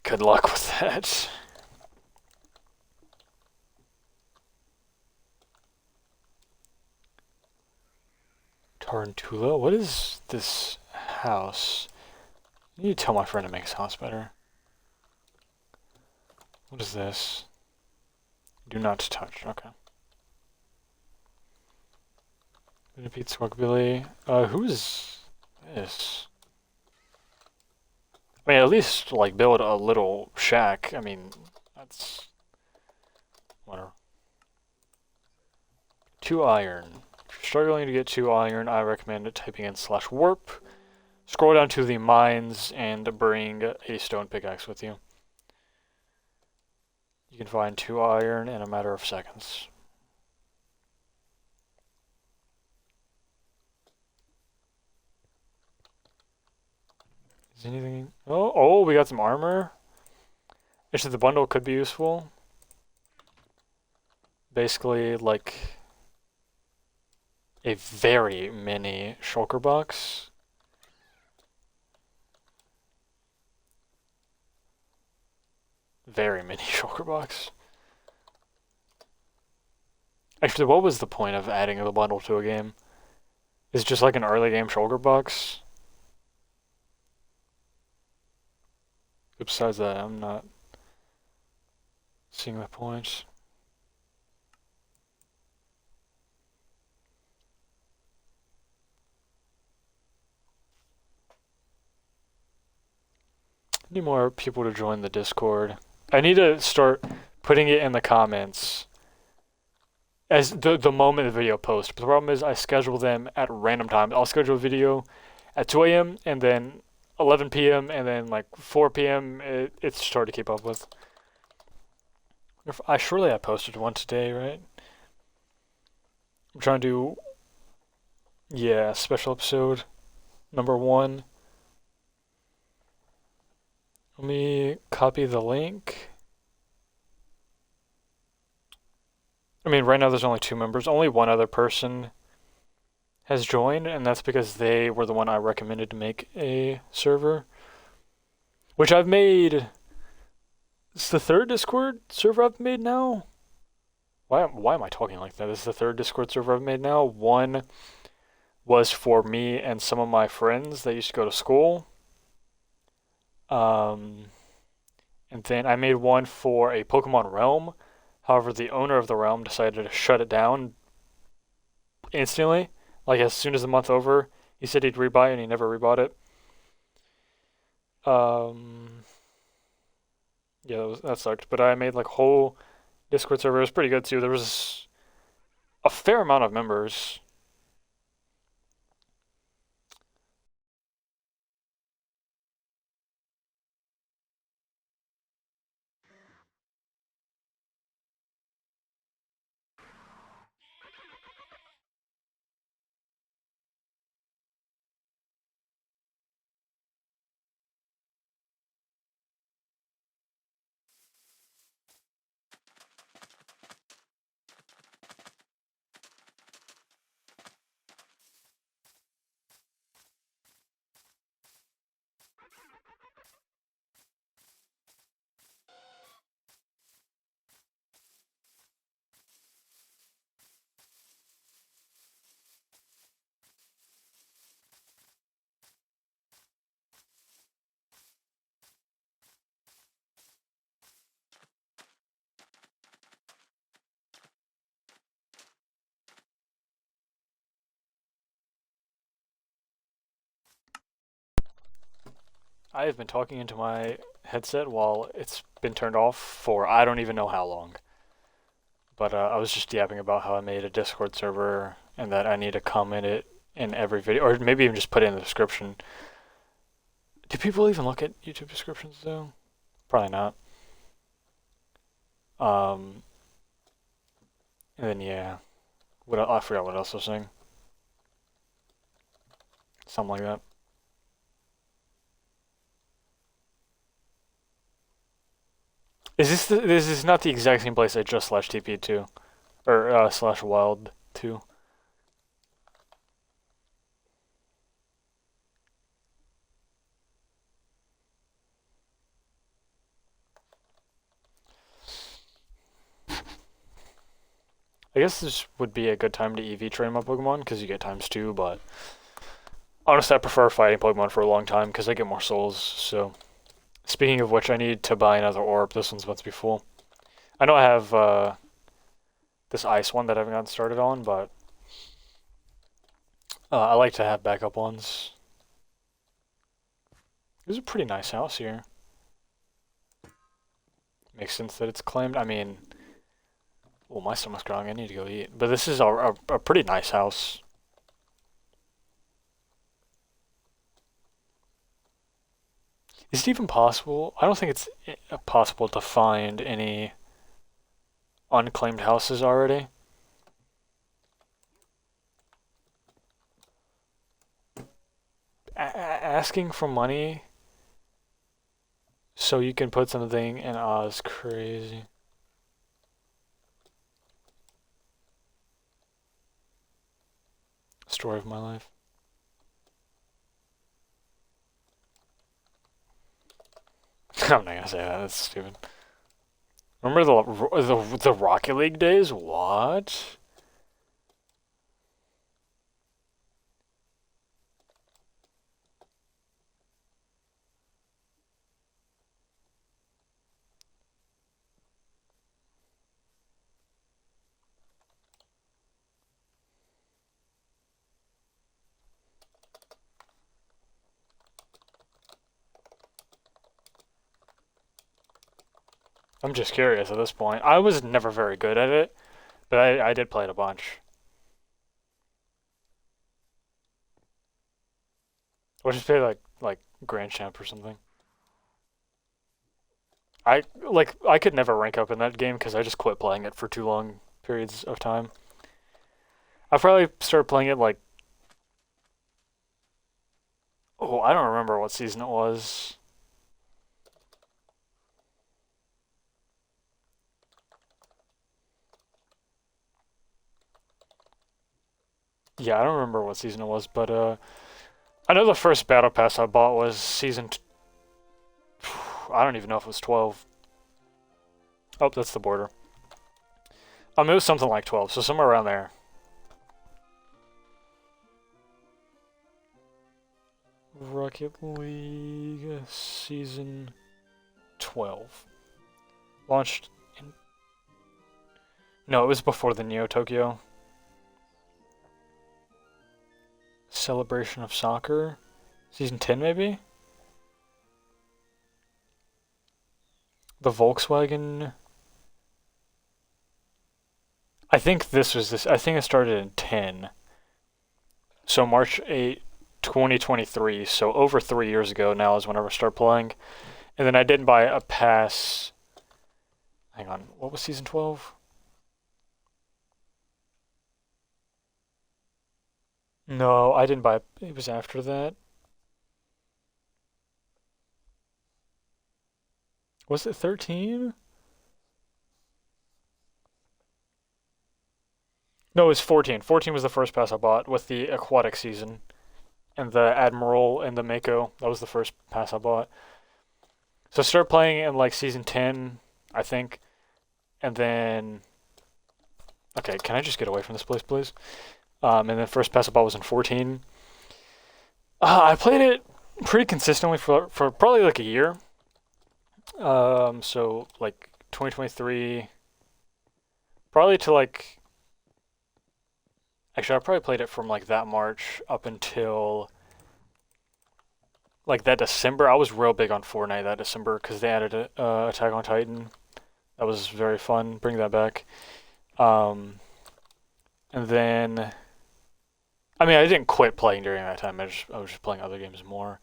good luck with that. Tarantula? What is this house? I need to tell my friend to make his house better. What is this? Do not touch. Okay. Pete Squawkabilly. Who is this? I mean, at least, like, build a little shack. I mean, that's... whatever. 2 iron. If you're struggling to get 2 iron, I recommend typing in /warp. Scroll down to the mines and bring a stone pickaxe with you. You can find 2 iron in a matter of seconds. Is anything... Oh, we got some armor. Actually, the bundle could be useful. Basically, like a very mini shulker box. Very mini shulker box. Actually, what was the point of adding the bundle to a game? Is it just like an early game shulker box? Besides that, I'm not seeing the point. Need more people to join the Discord. I need to start putting it in the comments as the moment the video posts. But the problem is I schedule them at random times. I'll schedule a video at 2 a.m. and then 11 p.m. and then like 4 p.m. It's just hard to keep up with. Surely I posted one today, right? I'm trying to do, yeah, special episode number 1. Let me copy the link. I mean, right now there's only 2 members. Only one other person has joined, and that's because they were the one I recommended to make a server. Which I've made... It's the 3rd Discord server I've made now? Why am I talking like that? This is the 3rd Discord server I've made now. 1 was for me and some of my friends that used to go to school. And then I made 1 for a Pokemon Realm. However, the owner of the realm decided to shut it down instantly. Like, as soon as the month over, he said he'd rebuy it, and he never rebought it. Yeah, that sucked. But I made, like, whole Discord server. It was pretty good, too. There was a fair amount of members. I have been talking into my headset while it's been turned off for I don't even know how long. But I was just yapping about how I made a Discord server and that I need to comment it in every video, or maybe even just put it in the description. Do people even look at YouTube descriptions though? Probably not. Um, and then yeah, I forgot what else I was saying. Something like that. This is not the exact same place I just slash TP'd to, or slash wild to. I guess this would be a good time to EV train my Pokemon because you get ×2, but honestly, I prefer fighting Pokemon for a long time because I get more souls. So, speaking of which, I need to buy another orb. This one's about to be full. I know I have this ice one that I haven't gotten started on, but I like to have backup ones. This is a pretty nice house here. Makes sense that it's claimed. I mean, well, my stomach's growling. I need to go eat. But this is a pretty nice house. Is it even possible? I don't think it's possible to find any unclaimed houses already. Asking for money so you can put something in Oz, crazy. Story of my life. I'm not gonna say that. That's stupid. Remember the Rocket League days? What? I'm just curious at this point. I was never very good at it, but I did play it a bunch. Or just play like Grand Champ or something. I could never rank up in that game because I just quit playing it for too long periods of time. I probably started playing it like, oh, I don't remember what season it was. Yeah, I don't remember what season it was, but I know the first battle pass I bought was season. I don't even know if it was 12. Oh, that's the border. It was something like 12, so somewhere around there. Rocket League season 12. Launched in. No, it was before the Neo Tokyo. Celebration of Soccer. Season 10, maybe? The Volkswagen. I think this was this. I think it started in 10. So March 8, 2023. So over 3 years ago now is whenever I start playing. And then I didn't buy a pass. Hang on. What was season 12? No, I didn't buy. It was after that. Was it 13? No, it was 14. 14 was the first pass I bought with the aquatic season. And the Admiral and the Mako. That was the first pass I bought. So I started playing in like season 10, I think. And then. Okay, can I just get away from this place, please? And then first pass I bought was in 14. I played it pretty consistently for probably like a year. So like 2023, probably to like. Actually, I probably played it from like that March up until like that December, I was real big on Fortnite that December because they added Attack on Titan. That was very fun. Bring that back. Um, and then, I mean, I didn't quit playing during that time. I was just playing other games more.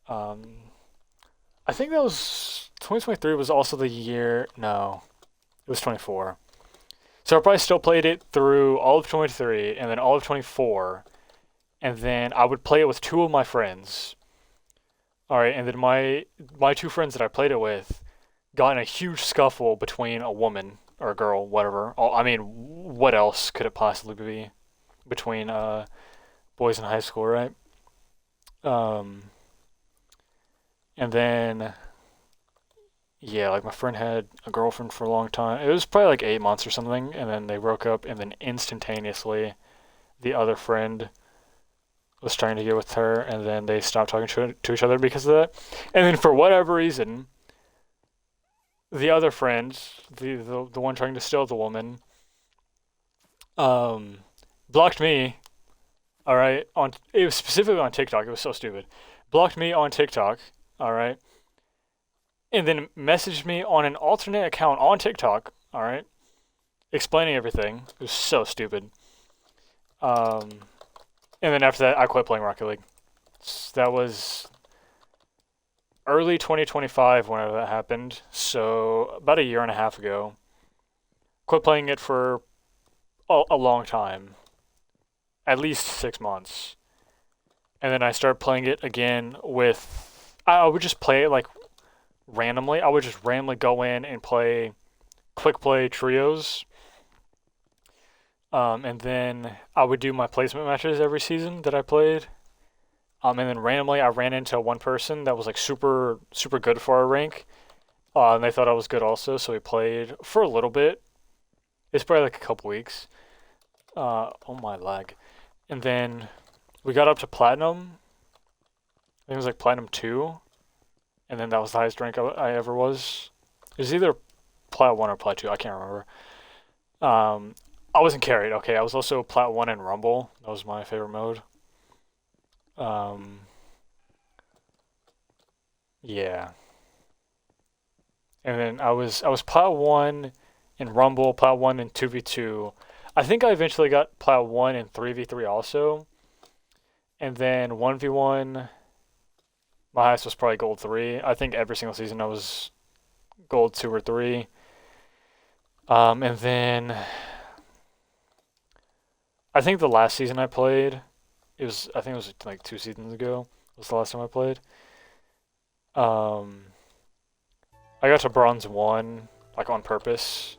Um, I think that was 2023 was also the year. No, it was 24. So I probably still played it through all of 23 and then all of 24, and then I would play it with two of my friends. All right, and then my two friends that I played it with got in a huge scuffle between a woman or a girl, whatever. I mean, what else could it possibly be between boys in high school, right? Um, and then yeah, like my friend had a girlfriend for a long time. It was probably like 8 months or something, and then they broke up, and then instantaneously the other friend was trying to get with her, and then they stopped talking to each other because of that. And then for whatever reason, the other friend, the one trying to steal the woman, um, blocked me. All right, on it was specifically on TikTok. It was so stupid. Blocked me on TikTok. All right, and then messaged me on an alternate account on TikTok. All right, explaining everything. It was so stupid. Um, and then after that, I quit playing Rocket League. That was early 2025 whenever that happened. So about a year and a half ago. Quit playing it for a long time, at least 6 months, and then I started playing it again with. I would just play it like randomly. I would just randomly go in and play quick play trios. And then I would do my placement matches every season that I played. And then randomly I ran into one person that was like super super good for our rank. And they thought I was good also, so we played for a little bit. It's probably like a couple weeks. Oh my lag. And then we got up to platinum. I think it was like platinum 2. And then that was the highest rank I ever was. It was either plat 1 or plat 2. I can't remember. I wasn't carried. Okay, I was also plat 1 in Rumble. That was my favorite mode. Um, yeah. And then I was plat 1 in Rumble, plat 1 in 2v2. I think I eventually got plat 1 in 3v3 also. And then 1v1, my highest was probably gold 3. I think every single season I was gold 2 or 3. And then I think the last season I played, I think it was like 2 seasons ago, was the last time I played. Um, I got to bronze 1, like on purpose.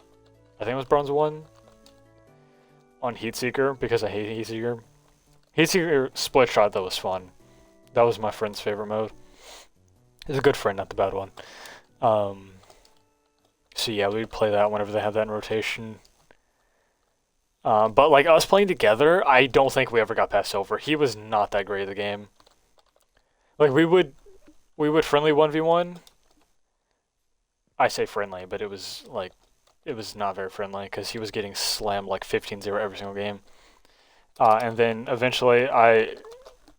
I think it was bronze 1 on Heatseeker because I hate Heatseeker. Heatseeker split shot, that was fun. That was my friend's favorite mode. He's a good friend, not the bad one. Um, so yeah, we'd play that whenever they had that in rotation. But like us playing together, I don't think we ever got past Silver. He was not that great at the game. Like we would friendly 1v1. I say friendly, but it was not very friendly because he was getting slammed like 15-0 every single game. And then eventually I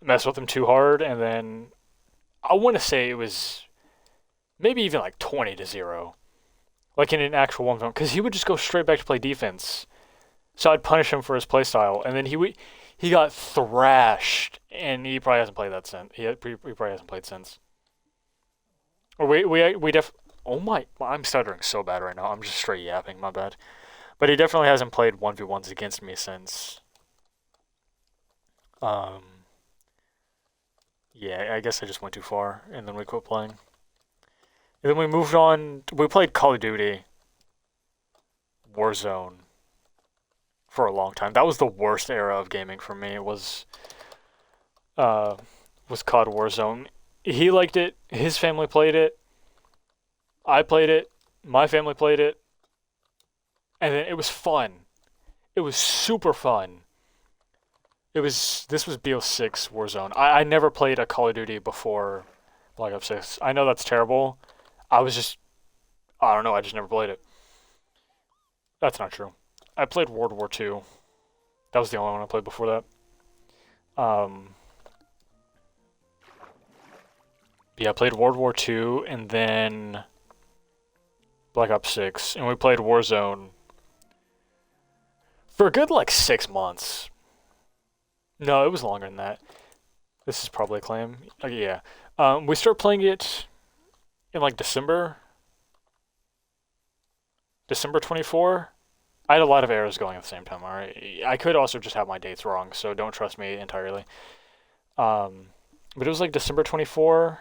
messed with him too hard, and then I want to say it was maybe even like 20-0, like in an actual 1v1, because he would just go straight back to play defense. So I'd punish him for his playstyle, and then he got thrashed, and he probably hasn't played that since. He probably hasn't played since. Or we def. Oh my! I'm stuttering so bad right now. I'm just straight yapping. My bad. But he definitely hasn't played 1v1s against me since. Um. Yeah, I guess I just went too far, and then we quit playing. And then we moved on. We played Call of Duty, Warzone, for a long time. That was the worst era of gaming for me. It uh, was COD Warzone. He liked it. His family played it. I played it. My family played it. And then it was fun. It was super fun. This was BO6 Warzone. I never played a Call of Duty before Black Ops 6. I know that's terrible. I don't know, I just never played it. That's not true. I played World War II. That was the only one I played before that. yeah, I played World War II and then Black Ops 6, and we played Warzone for a good like 6 months. No, it was longer than that. This is probably a claim. Yeah. We started playing it in like December 24. I had a lot of arrows going at the same time, alright? I could also just have my dates wrong, so don't trust me entirely. But it was like December 24.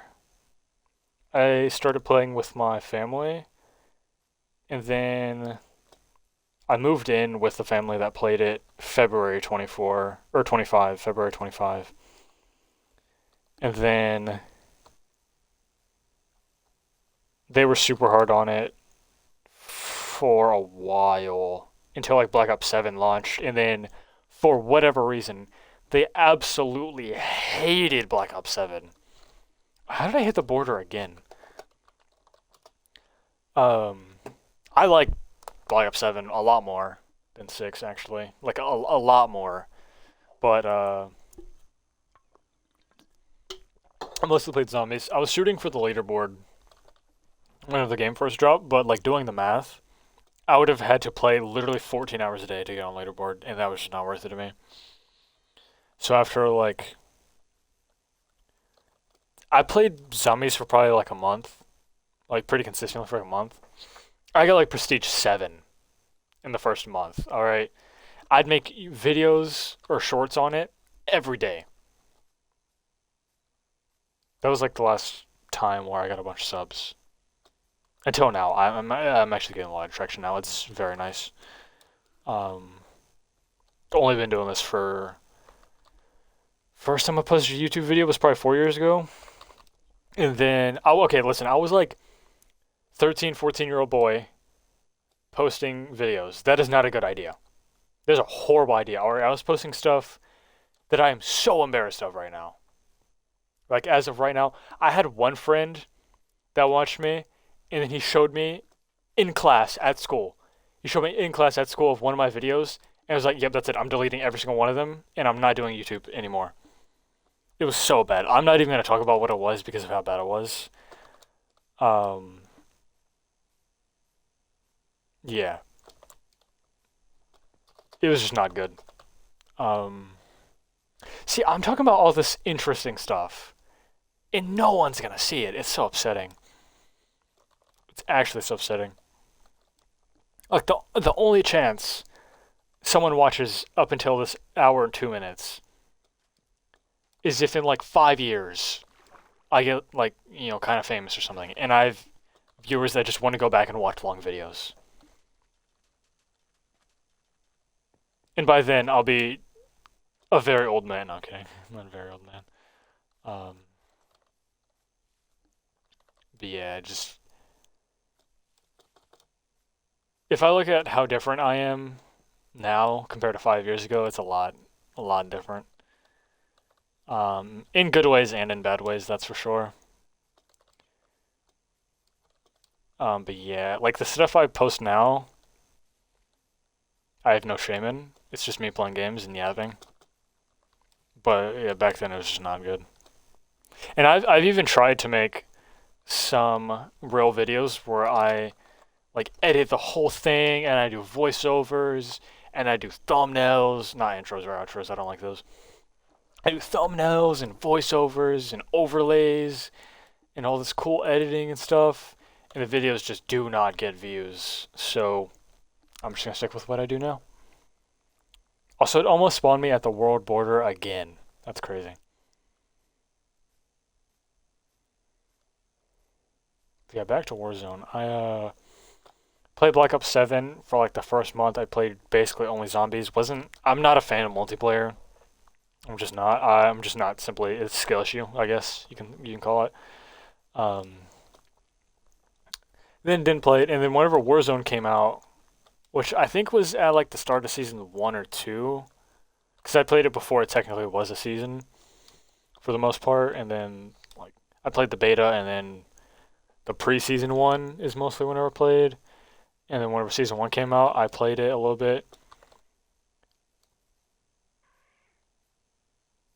I started playing with my family, and then I moved in with the family that played it February 24, or 25, February 25. And then they were super hard on it for a while until like Black Ops 7 launched, and then for whatever reason, they absolutely hated Black Ops 7. How did I hit the border again? Um, I like Black Ops 7 a lot more than 6, actually. Like, a lot more. But, I mostly played zombies. I was shooting for the leaderboard when the game first dropped, but, like, doing the math, I would have had to play literally 14 hours a day to get on leaderboard, and that was just not worth it to me. So after, like, I played zombies for probably, like, a month. Like, pretty consistently for a month. I got, like, Prestige 7 in the first month, alright? I'd make videos or shorts on it every day. That was, like, the last time where I got a bunch of subs. Until now. I'm actually getting a lot of traction now. It's very nice. Um, only been doing this for... First time I posted a YouTube video was probably 4 years ago. And then... Oh, okay, listen. I was, like, 13, 14-year-old boy posting videos. That is not a good idea. That's a horrible idea. Alright, I was posting stuff that I am so embarrassed of right now. Like, as of right now, I had one friend that watched me, and then he showed me in class at school. He showed me in class at school of one of my videos, and I was like, yep, that's it. I'm deleting every single one of them, and I'm not doing YouTube anymore. It was so bad. I'm not even going to talk about what it was because of how bad it was. Yeah. It was just not good. Um, See, I'm talking about all this interesting stuff, and no one's going to see it. It's so upsetting. It's actually so upsetting. Like, the only chance someone watches up until this hour and 2 minutes is if in like 5 years I get like, kind of famous or something, and I've viewers that just want to go back and watch long videos. And by then I'll be a very old man. No, I'm kidding. I'm not a very old man. Um, but yeah, just if I look at how different I am now compared to 5 years ago, it's a lot different. In good ways and in bad ways, that's for sure. But yeah, like the stuff I post now, I have no shame in. It's just me playing games and yapping. But yeah, back then it was just not good. And I've even tried to make some real videos where I like edit the whole thing and I do voiceovers and I do thumbnails, not intros or outros. I don't like those. I do thumbnails and voiceovers and overlays and all this cool editing and stuff. And the videos just do not get views. So I'm just gonna stick with what I do now. Also, it almost spawned me at the world border again. That's crazy. Yeah, back to Warzone. I played Black Ops 7 for like the first month. I played basically only zombies. I'm not a fan of multiplayer. I'm just not. I'm just not simply it's a skill issue, I guess you can call it. Um, then didn't play it, and then whenever Warzone came out, which I think was at like the start of season 1 or 2, because I played it before it technically was a season, for the most part, and then like I played the beta, and then the preseason one is mostly whenever I played, and then whenever season 1 came out, I played it a little bit.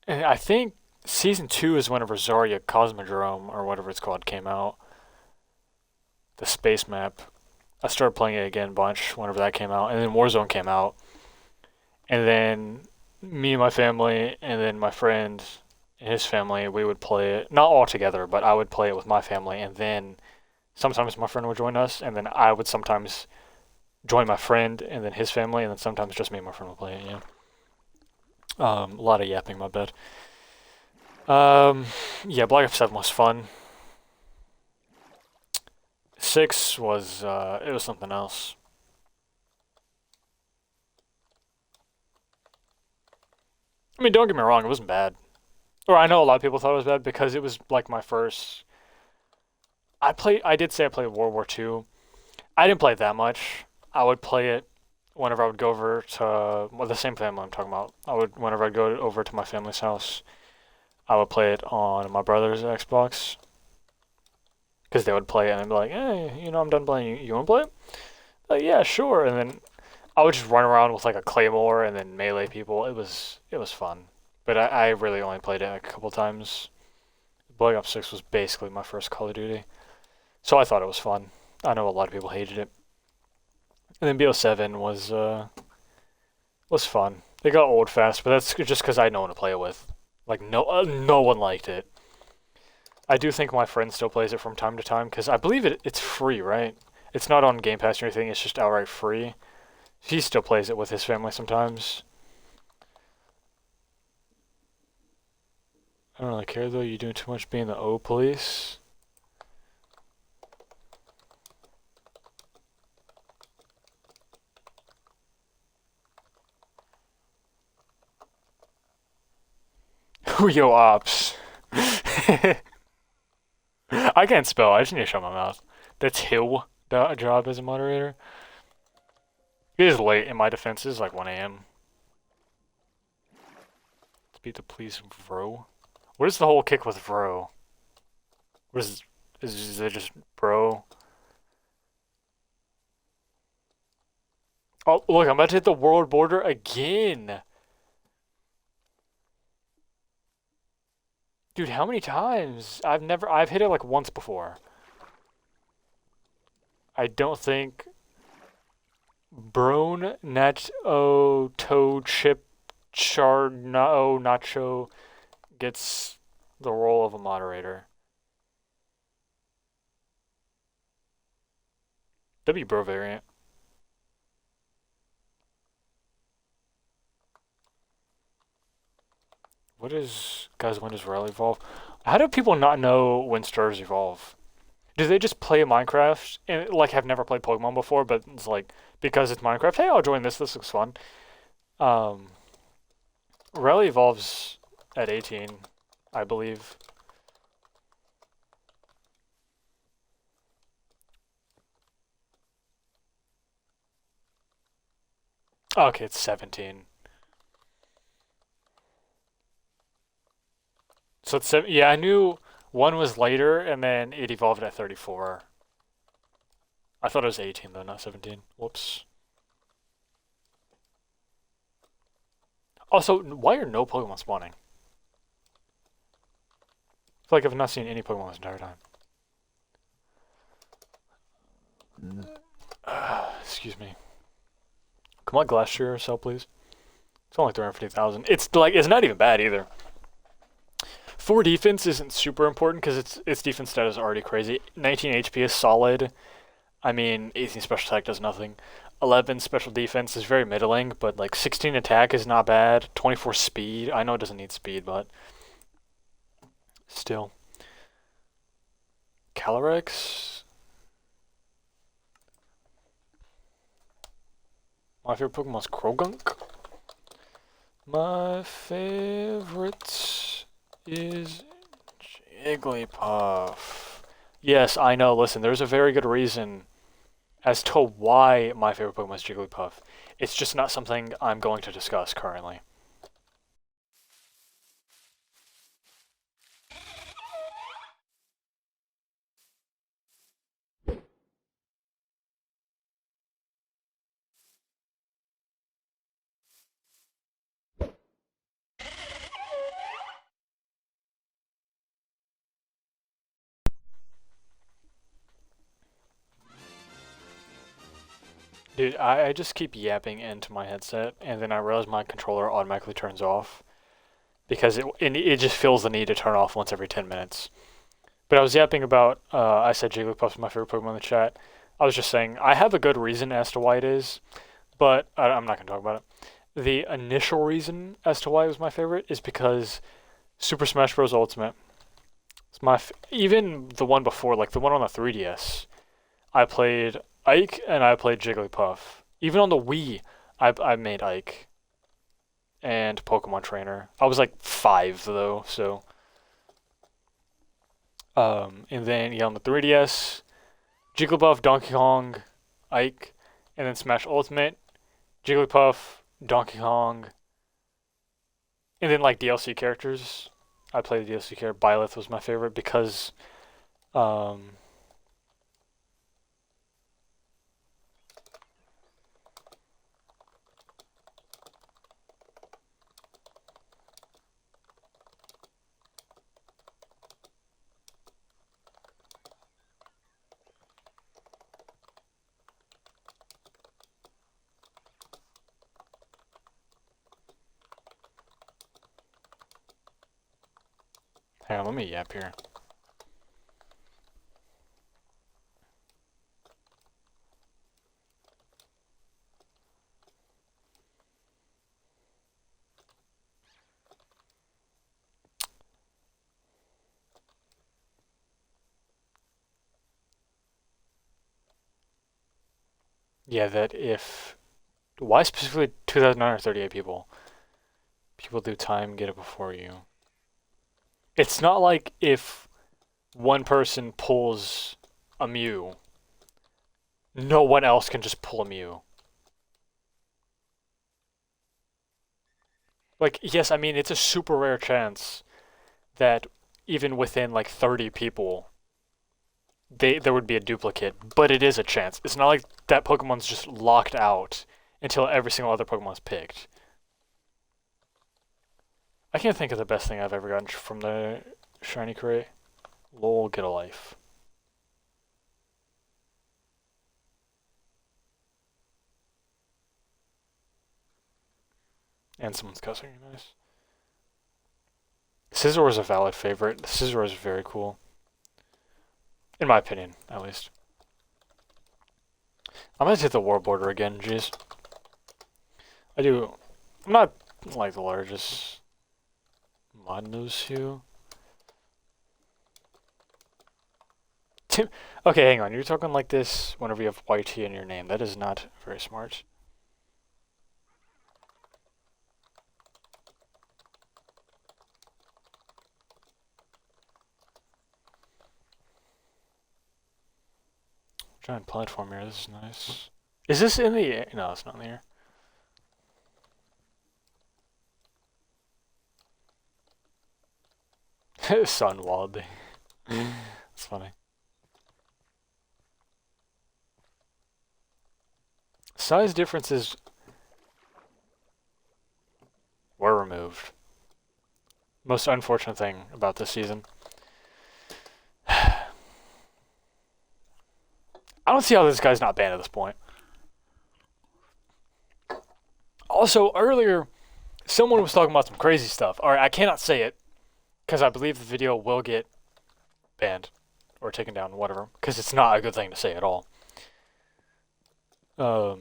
And I think Season 2 is whenever Zarya Cosmodrome, or whatever it's called, came out. The space map. I started playing it again a bunch whenever that came out. And then Warzone came out. And then me and my family, and then my friend and his family, we would play it. Not all together, but I would play it with my family. And then sometimes my friend would join us. And then I would sometimes join my friend and then his family. And then sometimes just me and my friend would play it, yeah. A lot of yapping, my bad. Yeah, Black Ops 7 was fun. 6 was, it was something else. I mean, don't get me wrong, it wasn't bad. Or I know a lot of people thought it was bad because it was like my first. I did say I played World War II. I didn't play it that much. I would play it whenever I would go over to, well, the same family I'm talking about. Whenever I'd go over to my family's house, I would play it on my brother's Xbox. Because they would play it and I'd be like, hey, I'm done playing. You want to play it? Like, yeah, sure. And then I would just run around with like a claymore and then melee people. It was fun, but I really only played it like a couple times. Black Ops 6 was basically my first Call of Duty, so I thought it was fun. I know a lot of people hated it, and then BO7 was fun. It got old fast, but that's just because I had no one to play it with. Like no one liked it. I do think my friend still plays it from time to time because I believe it's free, right? It's not on Game Pass or anything. It's just outright free. He still plays it with his family sometimes. I don't really care though. You're doing too much being the O police. Who yo ops? I can't spell. I just need to shut my mouth. That's Hill job as a moderator. It is late in my defense. It's like 1 a.m. Let's beat the police, bro. What is the whole kick with bro? What is it just bro? Oh, look, I'm about to hit the world border again. Dude, how many times? I've hit it like once before. I don't think Brone Nacho Toe Chip Charno Nacho gets the role of a moderator. W Bro variant. Guys, when does Rally evolve? How do people not know when stars evolve? Do they just play Minecraft and like have never played Pokemon before, but it's like because it's Minecraft, hey, I'll join this. This looks fun. Um, Rally evolves at 18, I believe. Okay, it's 17. So it's yeah, I knew one was later, and then it evolved at 34. I thought it was 18 though, not 17. Whoops. Also, why are no Pokemon spawning? I feel like I've not seen any Pokemon this entire time. Excuse me. Come on, Glacier, sell please. It's only 350,000. It's not even bad either. 4 defense isn't super important because its defense stat is already crazy. 19 HP is solid. I mean, 18 special attack does nothing. 11 special defense is very middling, but like 16 attack is not bad. 24 speed. I know it doesn't need speed, but still. Calyrex. My favorite Pokemon is Krogunk. My favorite is Jigglypuff. Yes, I know. Listen, there's a very good reason as to why my favorite Pokemon is Jigglypuff. It's just not something I'm going to discuss currently. Dude, I just keep yapping into my headset, and then I realize my controller automatically turns off because it just feels the need to turn off once every 10 minutes. But I was yapping about, I said Jigglypuff's my favorite Pokemon in the chat. I was just saying, I have a good reason as to why it is, but I'm not going to talk about it. The initial reason as to why it was my favorite is because Super Smash Bros. Ultimate. It's even the one before, like the one on the 3DS. I played Ike and I played Jigglypuff. Even on the Wii, I made Ike and Pokemon Trainer. I was like 5 though, so. And then yeah, on the 3DS, Jigglypuff, Donkey Kong, Ike, and then Smash Ultimate, Jigglypuff, Donkey Kong, and then like DLC characters. I played the DLC character. Byleth was my favorite because um, hang on, let me yap here. Yeah, that if why specifically 2,938 people? People do time get it before you. It's not like if one person pulls a Mew, no one else can just pull a Mew. Like, yes, I mean, it's a super rare chance that even within like 30 people, there would be a duplicate, but it is a chance. It's not like that Pokemon's just locked out until every single other Pokemon's picked. I can't think of the best thing I've ever gotten from the shiny crate. Lol, get a life. And someone's cussing, nice. Scizor is a valid favorite. Scizor is very cool. In my opinion, at least. I'm gonna take the War Border again, jeez. I'm not like the largest mod news here. Okay, hang on. You're talking like this whenever you have YT in your name. That is not very smart. Giant platform here. This is nice. Is this in the air? No, it's not in the air. Sunwald. That's funny. Size differences were removed. Most unfortunate thing about this season. I don't see how this guy's not banned at this point. Also, earlier, someone was talking about some crazy stuff. Alright, I cannot say it, because I believe the video will get banned, or taken down, whatever, because it's not a good thing to say at all. I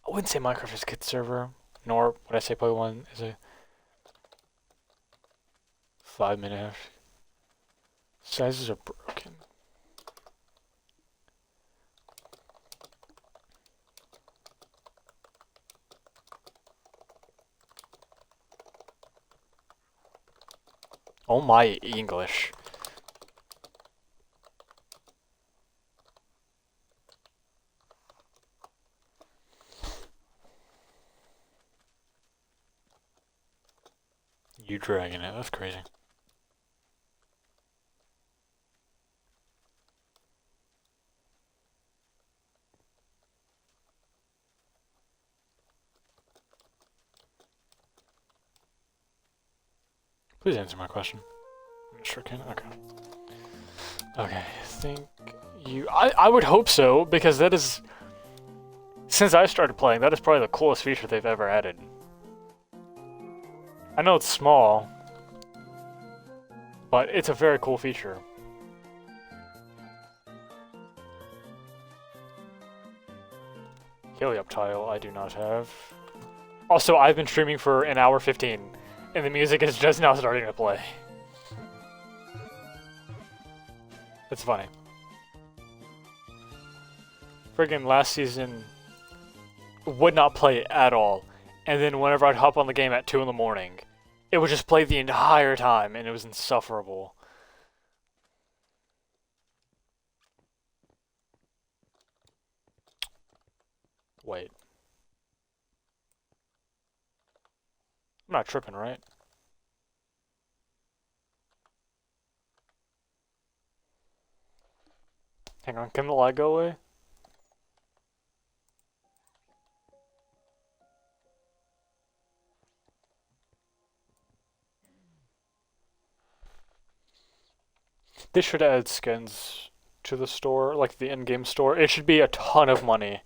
wouldn't say Minecraft is a kid server, nor would I say Pokemon is a 5-minute. Sizes are broken. Oh my English. You dragging it, that's crazy. Please answer my question. I sure can. Okay. Okay, I think you. I would hope so, because that is Since I started playing, that is probably the coolest feature they've ever added. I know it's small, but it's a very cool feature. Heliop tile I do not have. Also, I've been streaming for an hour 15, and the music is just now starting to play. It's funny. Friggin' last season would not play at all, and then whenever I'd hop on the game at 2 in the morning, it would just play the entire time, and it was insufferable. Wait. I'm not tripping, right? Hang on, can the lag go away? They should add skins to the store, like the in-game store. It should be a ton of money.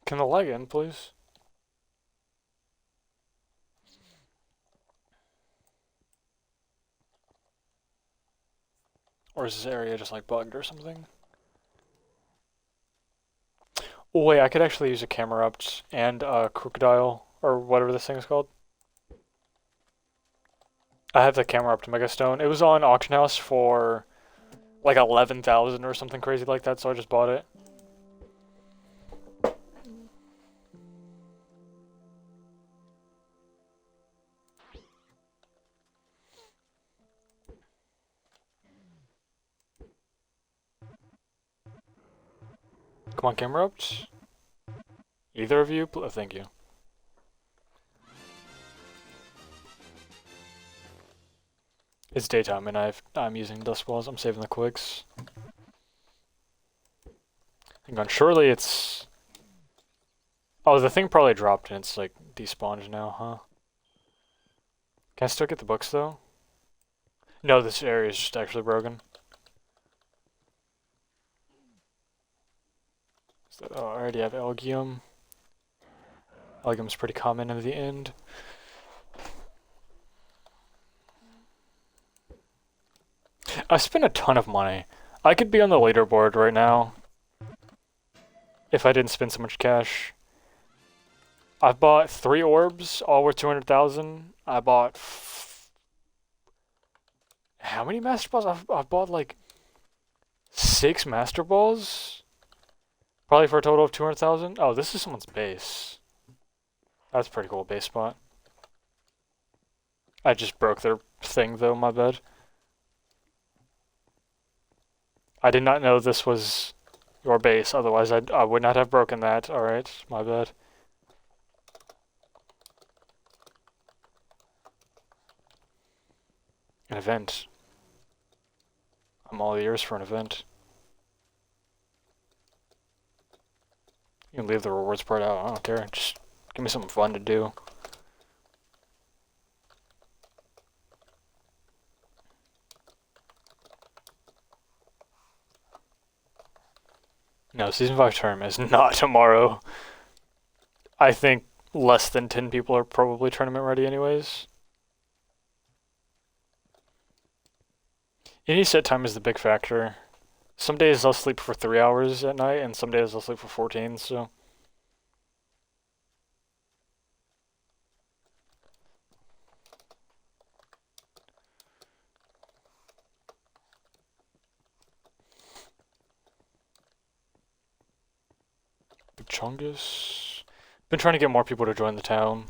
Can the lag end, please? Or is this area just like bugged or something? Oh wait, I could actually use a camera up and a crocodile, or whatever this thing is called. I have the camera up to Megastone. It was on Auction House for like 11,000 or something crazy like that, so I just bought it. Come on, camera ups. Either of you? Thank you. It's daytime and I'm using dust balls. I'm saving the quicks. Hang on, surely it's... Oh, the thing probably dropped and it's like despawned now, huh? Can I still get the books though? No, this area is just actually broken. Oh, I already have Elgium. Elgium's pretty common in the end. I spent a ton of money. I could be on the leaderboard right now if I didn't spend so much cash. I bought 3 orbs, all worth 200,000. I bought... How many Master Balls? I've bought like 6 Master Balls? Probably for a total of 200,000. Oh, this is someone's base. That's a pretty cool base spot. I just broke their thing though, my bad. I did not know this was your base, otherwise I would not have broken that. Alright, my bad. An event. I'm all ears for an event. You can leave the rewards part out, I don't care. Just give me something fun to do. No, Season 5 term is not tomorrow. I think less than 10 people are probably tournament ready anyways. Any set time is the big factor. Some days I'll sleep for 3 hours at night, and some days I'll sleep for 14, so... Big Chungus. Been trying to get more people to join the town.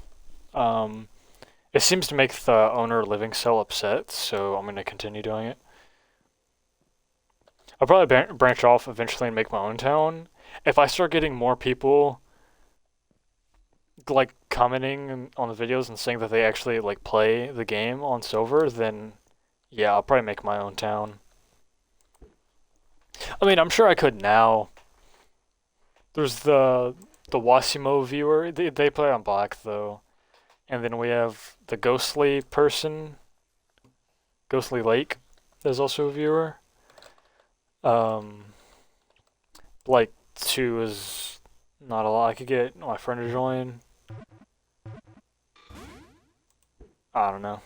It seems to make the owner living cell upset, so I'm going to continue doing it. I'll probably branch off eventually and make my own town. If I start getting more people like commenting on the videos and saying that they actually like play the game on Silver, then yeah, I'll probably make my own town. I mean, I'm sure I could now. There's the the Wasimo viewer. They play on black though. And then we have the Ghostly person, Ghostly Lake. There's also a viewer. Like 2 is not a lot. I could get my friend to join. I don't know.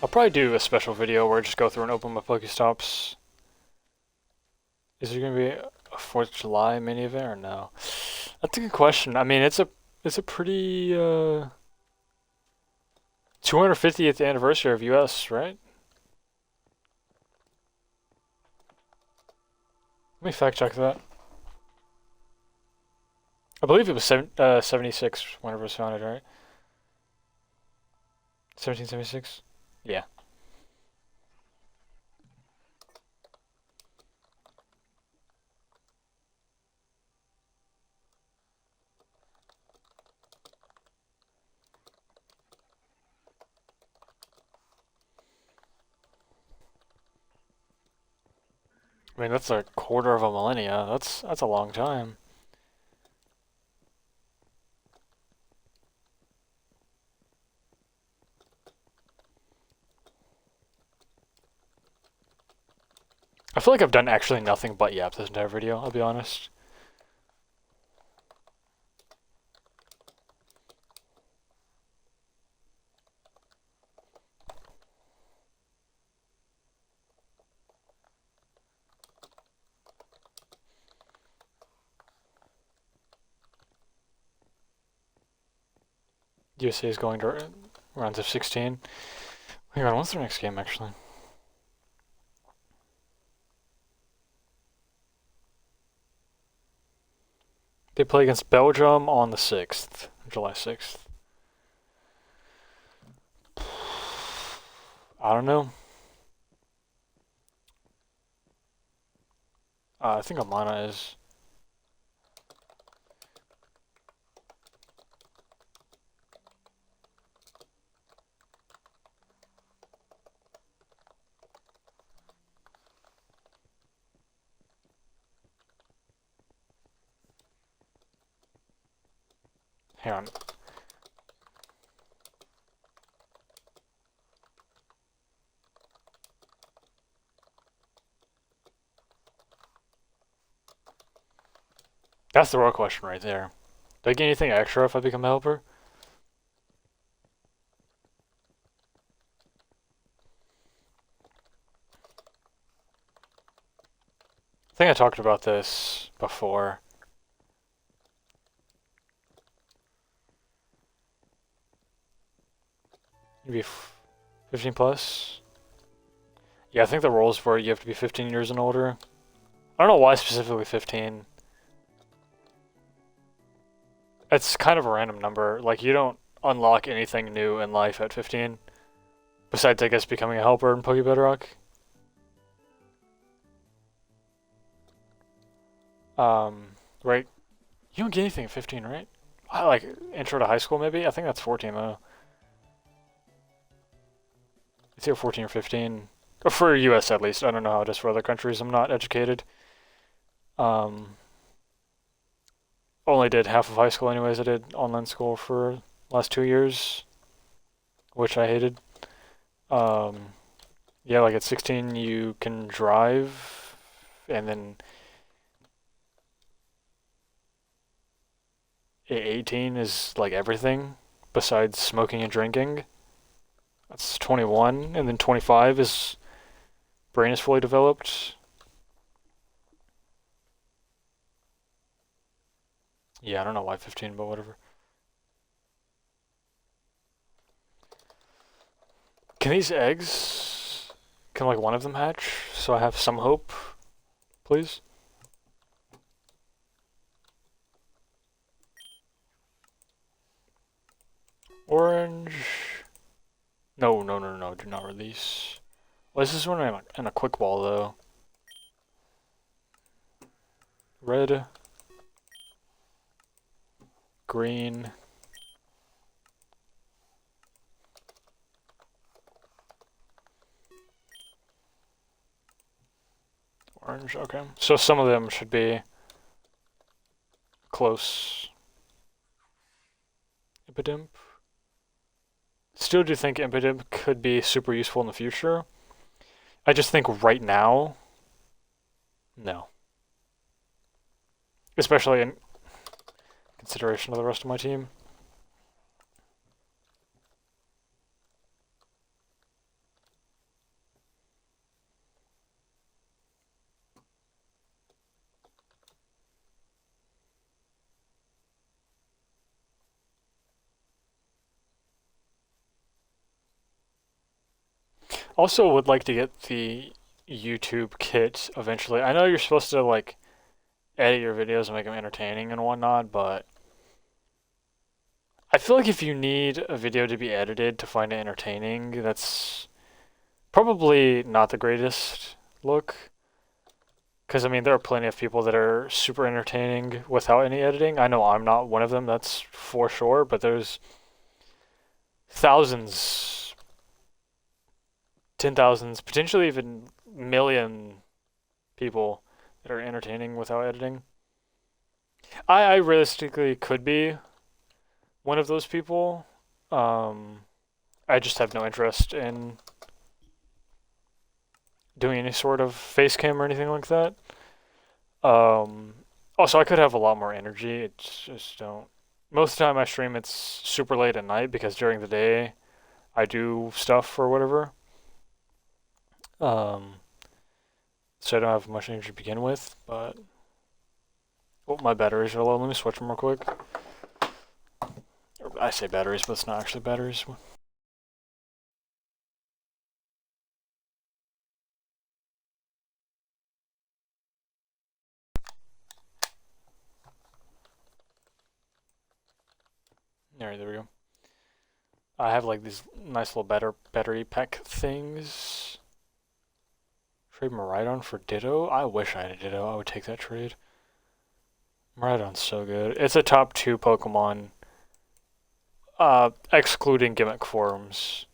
I'll probably do a special video where I just go through and open my Pokestops. Is there gonna be a 4th of July mini event or no? That's a good question. I mean, it's a pretty 250th anniversary of US, right? Let me fact check that. I believe it was 76 whenever it was founded, right? 1776? Yeah. I mean, that's a quarter of a millennia. That's a long time. I feel like I've done actually nothing but yap this entire video, I'll be honest. USA is going to rounds of 16. Hang on, what's their next game actually? They play against Belgium on the 6th, July 6th. I don't know. I think Amana is. Hang on. That's the real question right there. Do I get anything extra if I become a helper? I think I talked about this before. Maybe 15 plus? Yeah, I think the rules for it, you have to be 15 years and older. I don't know why specifically 15. It's kind of a random number. Like, you don't unlock anything new in life at 15. Besides, I guess, becoming a helper in pokebedrock. Right? You don't get anything at 15, right? I like intro to high school, maybe? I think that's 14, though. It's either 14 or 15. Or for US, at least. I don't know how it is for other countries. I'm not educated. Only did half of high school anyways. I did online school for last 2 years, which I hated. Yeah, like at 16 you can drive, and then at 18 is like everything besides smoking and drinking. That's 21, and then 25 is brain is fully developed. Yeah, I don't know why 15, but whatever. Can these eggs, can like one of them hatch so I have some hope, please? Orange. No, no, no, no, do not release. Well, this is one in a quick ball though. Red. Green. orange. Okay, so some of them should be close. Impidimp. Still do think Impidimp could be super useful in the future. I just think right now, no. Especially in consideration of the rest of my team. Also would like to get the YouTube kit eventually. I know you're supposed to like edit your videos and make them entertaining and whatnot, but I feel like if you need a video to be edited to find it entertaining, that's probably not the greatest look. Because, I mean, there are plenty of people that are super entertaining without any editing. I know I'm not one of them, that's for sure, but there's thousands, 10,000s, potentially even million people that are entertaining without editing. I realistically could be one of those people. I just have no interest in doing any sort of face cam or anything like that. Also, I could have a lot more energy. It's just don't. Most of the time I stream, it's super late at night because during the day I do stuff or whatever. Um, so I don't have much energy to begin with. But oh, my batteries are low. Let me switch them real quick. I say batteries, but it's not actually batteries. Alright, there we go. I have like these nice little battery pack things. Trade Miraidon for Ditto? I wish I had a Ditto. I would take that trade. Miraidon's so good. It's a top 2 Pokemon, excluding gimmick forms.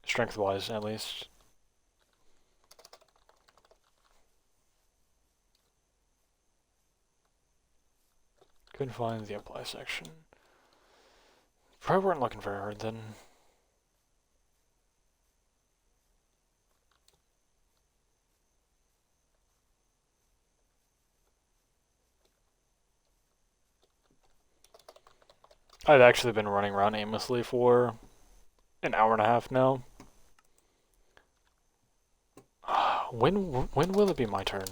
Strength-wise, at least. Couldn't find the apply section. Probably weren't looking very hard then. I've actually been running around aimlessly for an hour and a half now. When will it be my turn?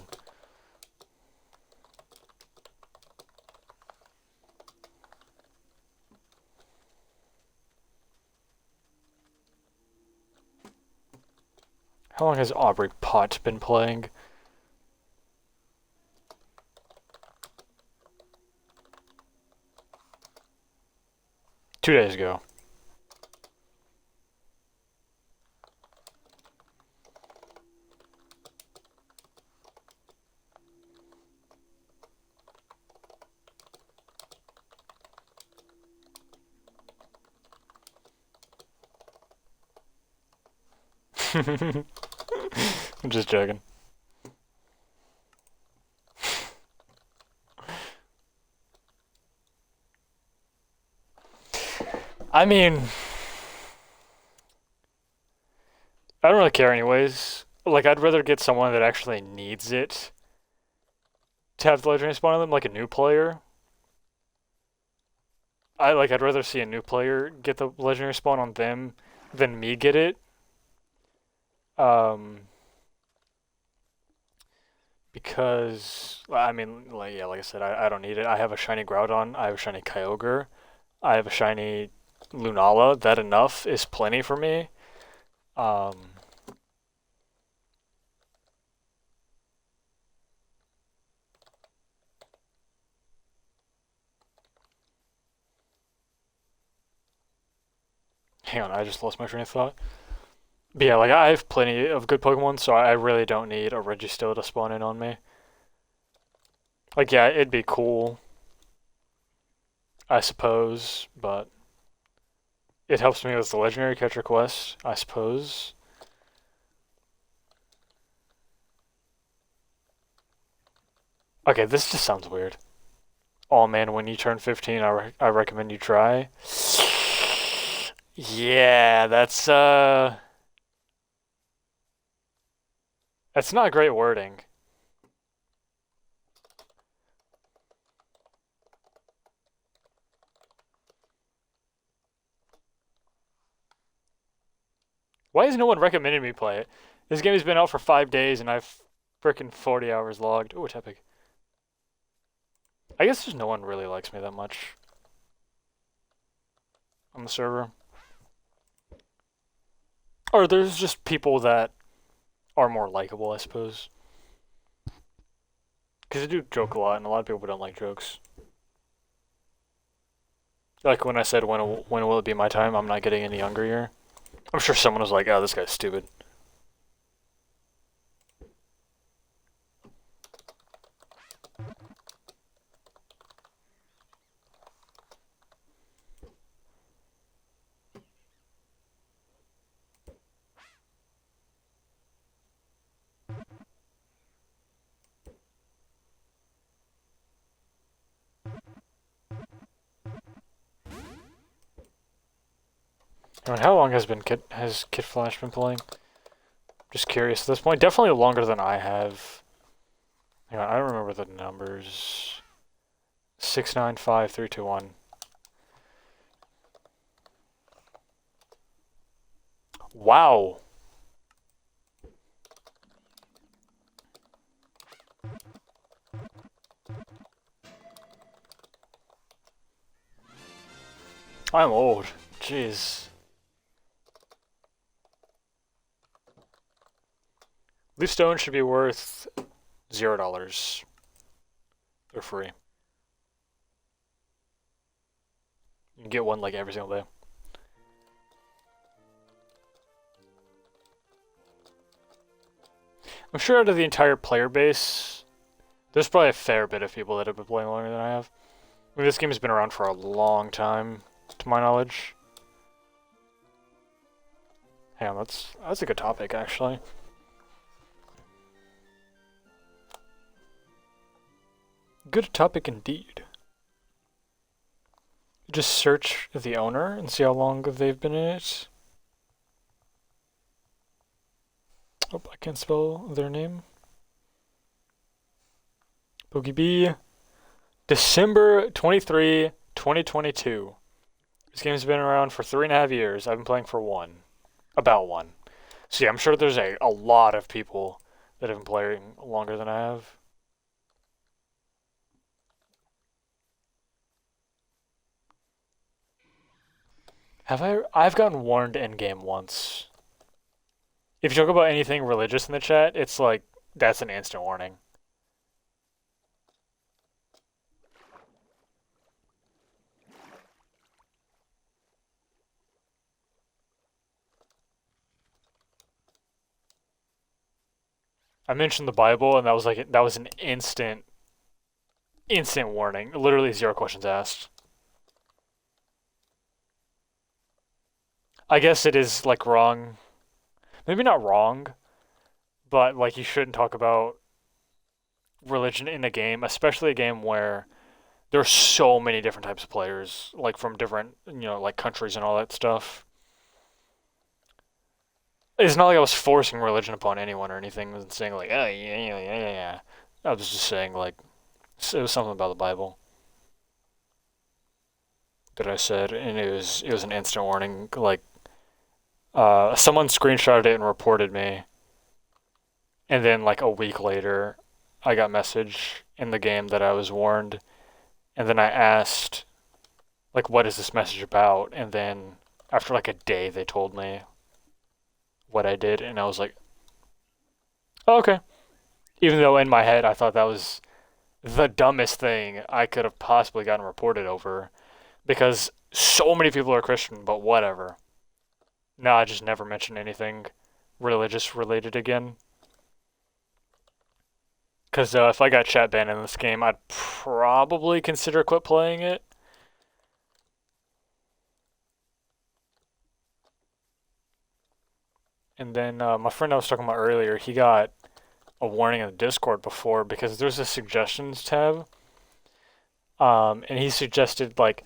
How long has Aubrey Pot been playing? Two days ago. I'm just joking. I mean, I don't really care anyways. Like, I'd rather get someone that actually needs it to have the legendary spawn on them, like a new player. I'd rather see a new player get the legendary spawn on them than me get it. Because I mean, like I said, I don't need it. I have a shiny Groudon, I have a shiny Kyogre, I have a shiny Lunala. That enough is plenty for me. Hang on, I just lost my train of thought. But yeah, like I have plenty of good Pokemon, so I really don't need a Registeel to spawn in on me. Like, yeah, it'd be cool, I suppose, but it helps me with the Legendary Catcher quest, I suppose. Okay, this just sounds weird. Oh man, when you turn 15, I recommend you try. Yeah, that's not great wording. Why has no one recommended me play it? This game has been out for 5 days and I've freaking 40 hours logged. Oh, it's epic. I guess just no one really likes me that much on the server. Or there's just people that are more likable, I suppose. Because I do joke a lot, and a lot of people don't like jokes. Like when I said, when will it be my time? I'm not getting any younger here. I'm sure someone was like, oh, this guy's stupid. I mean, how long has Kid Flash been playing? Just curious at this point. Definitely longer than I have. Hang on, I don't remember the numbers. 695321. Wow. I'm old. Jeez. Leaf stone should be worth $0. They're free. You can get one like every single day. I'm sure out of the entire player base, there's probably a fair bit of people that have been playing longer than I have. I mean, this game has been around for a long time, to my knowledge. Hang on, that's a good topic, actually. Good topic indeed. Just search the owner and see how long they've been in it. Oh, I can't spell their name. PokeB. December 23, 2022. This game's been around for 3.5 years. I've been playing for one. About one. So yeah, I'm sure there's a lot of people that have been playing longer than I have. I've gotten warned in game once. If you talk about anything religious in the chat, it's like, that's an instant warning. I mentioned the Bible, and that was an instant warning. Literally 0 questions asked. I guess it is like wrong. Maybe not wrong, but like you shouldn't talk about religion in a game, especially a game where there's so many different types of players, like from different, like countries and all that stuff. It's not like I was forcing religion upon anyone or anything and saying like, oh yeah. I was just saying like it was something about the Bible that I said, and it was an instant warning. Like someone screenshotted it and reported me, and then like a week later, I got message in the game that I was warned, and then I asked like, what is this message about? And then after like a day, they told me what I did, and I was like, oh, okay. Even though in my head I thought that was the dumbest thing I could have possibly gotten reported over because so many people are Christian, but whatever. No, I just never mentioned anything religious related again. Because if I got chat banned in this game, I'd probably consider quit playing it. And then my friend I was talking about earlier, he got a warning in the Discord before because there's a suggestions tab, and he suggested like,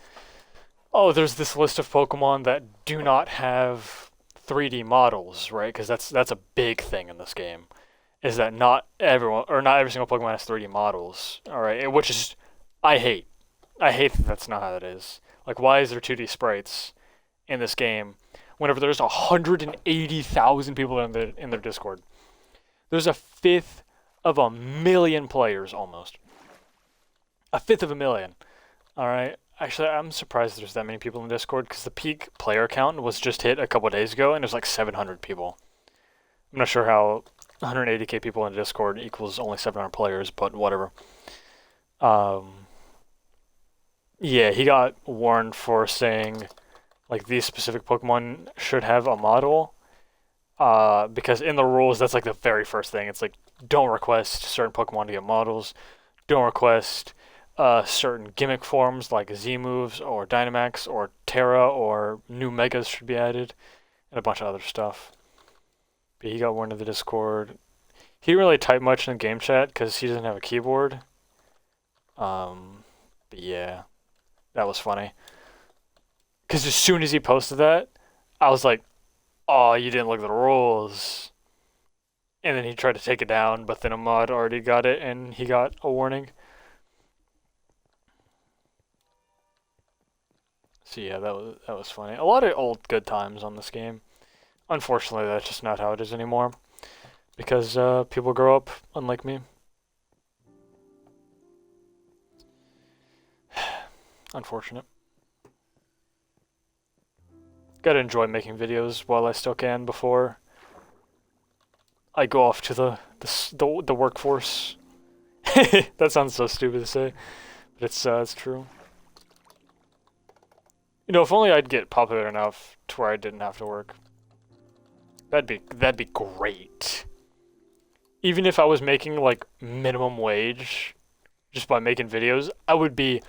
oh, there's this list of Pokemon that do not have 3D models, right? Because that's a big thing in this game, is that not everyone or not every single Pokemon has 3D models. All right, which is I hate. I hate that that's not how that is. Like, why is there 2D sprites in this game whenever there's 180,000 people in their Discord? There's a fifth of a million players almost. A fifth of a million. All right. Actually, I'm surprised there's that many people in Discord because the peak player count was just hit a couple of days ago and there's like 700 people. I'm not sure how 180k people in Discord equals only 700 players, but whatever. Yeah, he got warned for saying like these specific Pokemon should have a model. Because in the rules, that's like the very first thing. It's like, don't request certain Pokemon to get models. Don't request certain gimmick forms like Z moves or Dynamax or Terra or new Megas should be added, and a bunch of other stuff. But he got warned in the Discord. He didn't really type much in the game chat because he doesn't have a keyboard. But yeah, that was funny. Because as soon as he posted that, I was like, oh, you didn't look at the rules. And then he tried to take it down, but then a mod already got it and he got a warning. So yeah, that was funny. A lot of old good times on this game. Unfortunately, that's just not how it is anymore. Because people grow up, unlike me. Unfortunate. Gotta enjoy making videos while I still can before I go off to the workforce. That sounds so stupid to say, but it's true. You know, if only I'd get popular enough to where I didn't have to work. That'd be great. Even if I was making like minimum wage just by making videos, I would be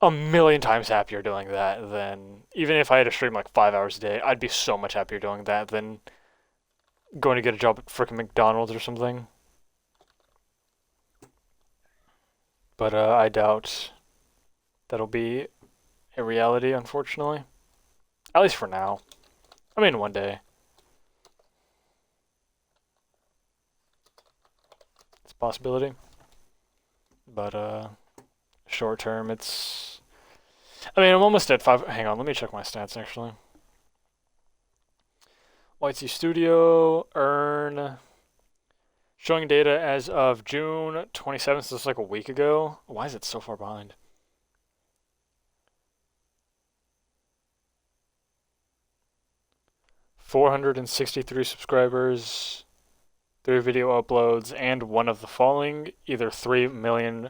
a million times happier doing that than even if I had to stream like 5 hours a day. I'd be so much happier doing that than going to get a job at freaking McDonald's or something. But I doubt that'll be a reality, unfortunately. At least for now. I mean, one day. It's a possibility. But short term, it's... I mean, I'm almost at 5... Hang on, let me check my stats, actually. White Sea Studio, earn... Showing data as of June 27th, so it's like a week ago. Why is it so far behind? $463 subscribers, 3 video uploads, and one of the following, either 3 million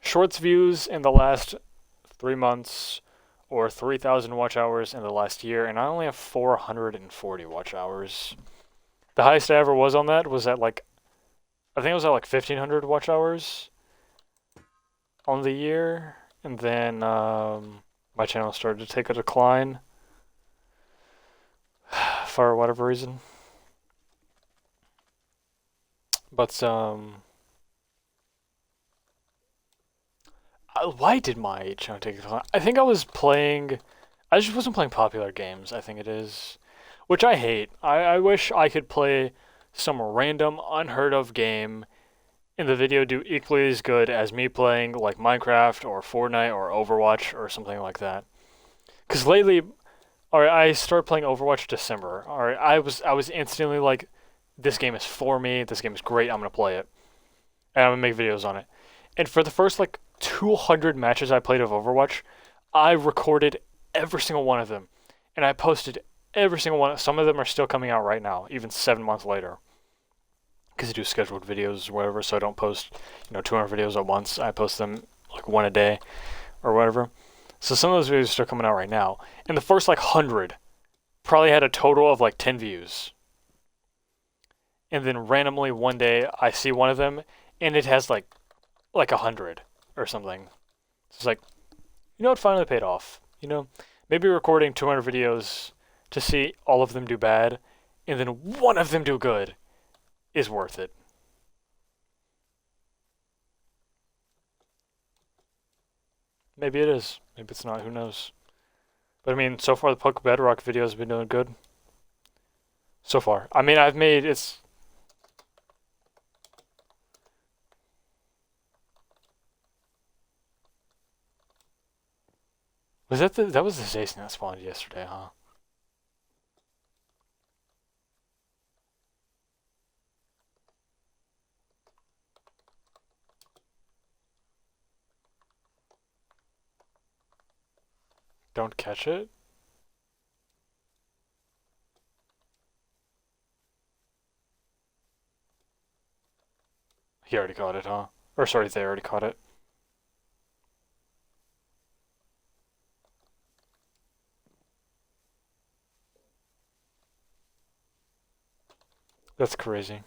shorts views in the last 3 months or 3,000 watch hours in the last year, and I only have 440 watch hours. The highest I ever was on that was at like, I think it was at like 1,500 watch hours on the year, and then my channel started to take a decline for whatever reason. But why did my channel take a decline? I think I just wasn't playing popular games, I think it is. Which I hate. I wish I could play some random, unheard of game in the video do equally as good as me playing like Minecraft or Fortnite or Overwatch or something like that. Because lately, alright, I started playing Overwatch December. Alright, I was instantly like, this game is for me, this game is great, I'm gonna play it. And I'm gonna make videos on it. And for the first like 200 matches I played of Overwatch, I recorded every single one of them. And I posted every single one. Some of them are still coming out right now, even 7 months later. Because I do scheduled videos or whatever, so I don't post, 200 videos at once. I post them like one a day or whatever. So some of those videos are still coming out right now. And the first like 100 probably had a total of like 10 views. And then randomly one day I see one of them and it has like 100 or something. So it's like, it finally paid off. Maybe recording 200 videos to see all of them do bad and then one of them do good is worth it. Maybe it is. Maybe it's not. Who knows? But I mean, so far the pokebedrock videos have been doing good. So far. I mean, I've made it's. Was that was the Zacian that spawned yesterday, huh? Don't catch it. He already caught it, huh? Or sorry, they already caught it. That's crazy.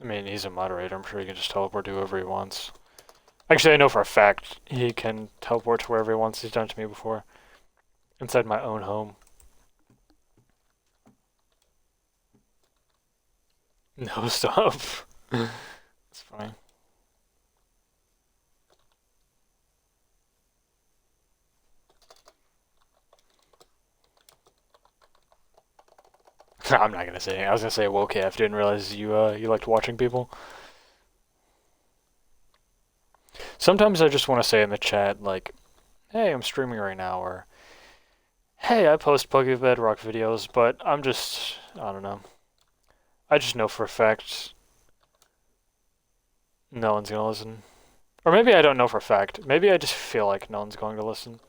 I mean, he's a moderator. I'm sure he can just teleport to whoever he wants. Actually, I know for a fact he can teleport to wherever he wants. He's done it to me before. Inside my own home. No, stop. It's fine. I'm not gonna say. I was gonna say, well, okay, I didn't realize you liked watching people. Sometimes I just want to say in the chat like, "Hey, I'm streaming right now," or "Hey, I post pokebedrock videos," but I don't know. I just know for a fact no one's gonna listen. Or maybe I don't know for a fact. Maybe I just feel like no one's going to listen.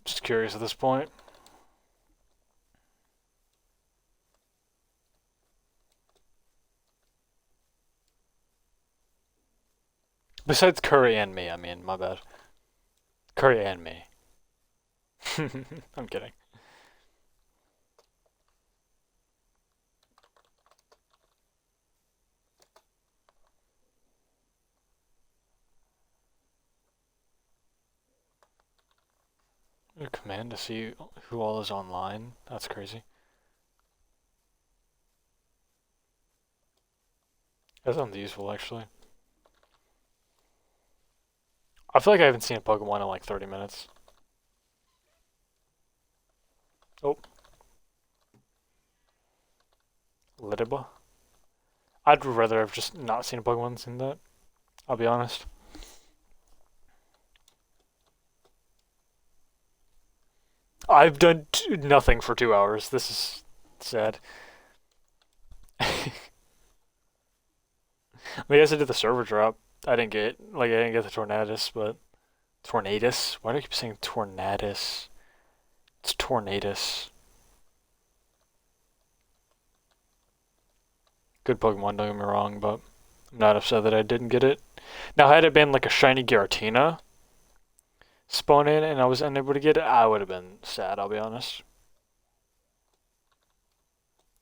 Just curious at this point. Besides Curry and me, I mean, my bad. Curry and me. I'm kidding. A command to see who all is online? That's crazy. That sounds useful, actually. I feel like I haven't seen a Pokemon in like 30 minutes. Oh. Lidiba? I'd rather have just not seen a Pokemon than that. I'll be honest. I've done nothing for 2 hours. This is sad. I guess I did the server drop. I didn't get the Tornadus, but Tornadus? Why do I keep saying Tornadus? It's Tornadus. Good Pokemon, don't get me wrong, but I'm not upset that I didn't get it. Now, had it been like a shiny Giratina spawn in and I was unable to get it, I would have been sad, I'll be honest.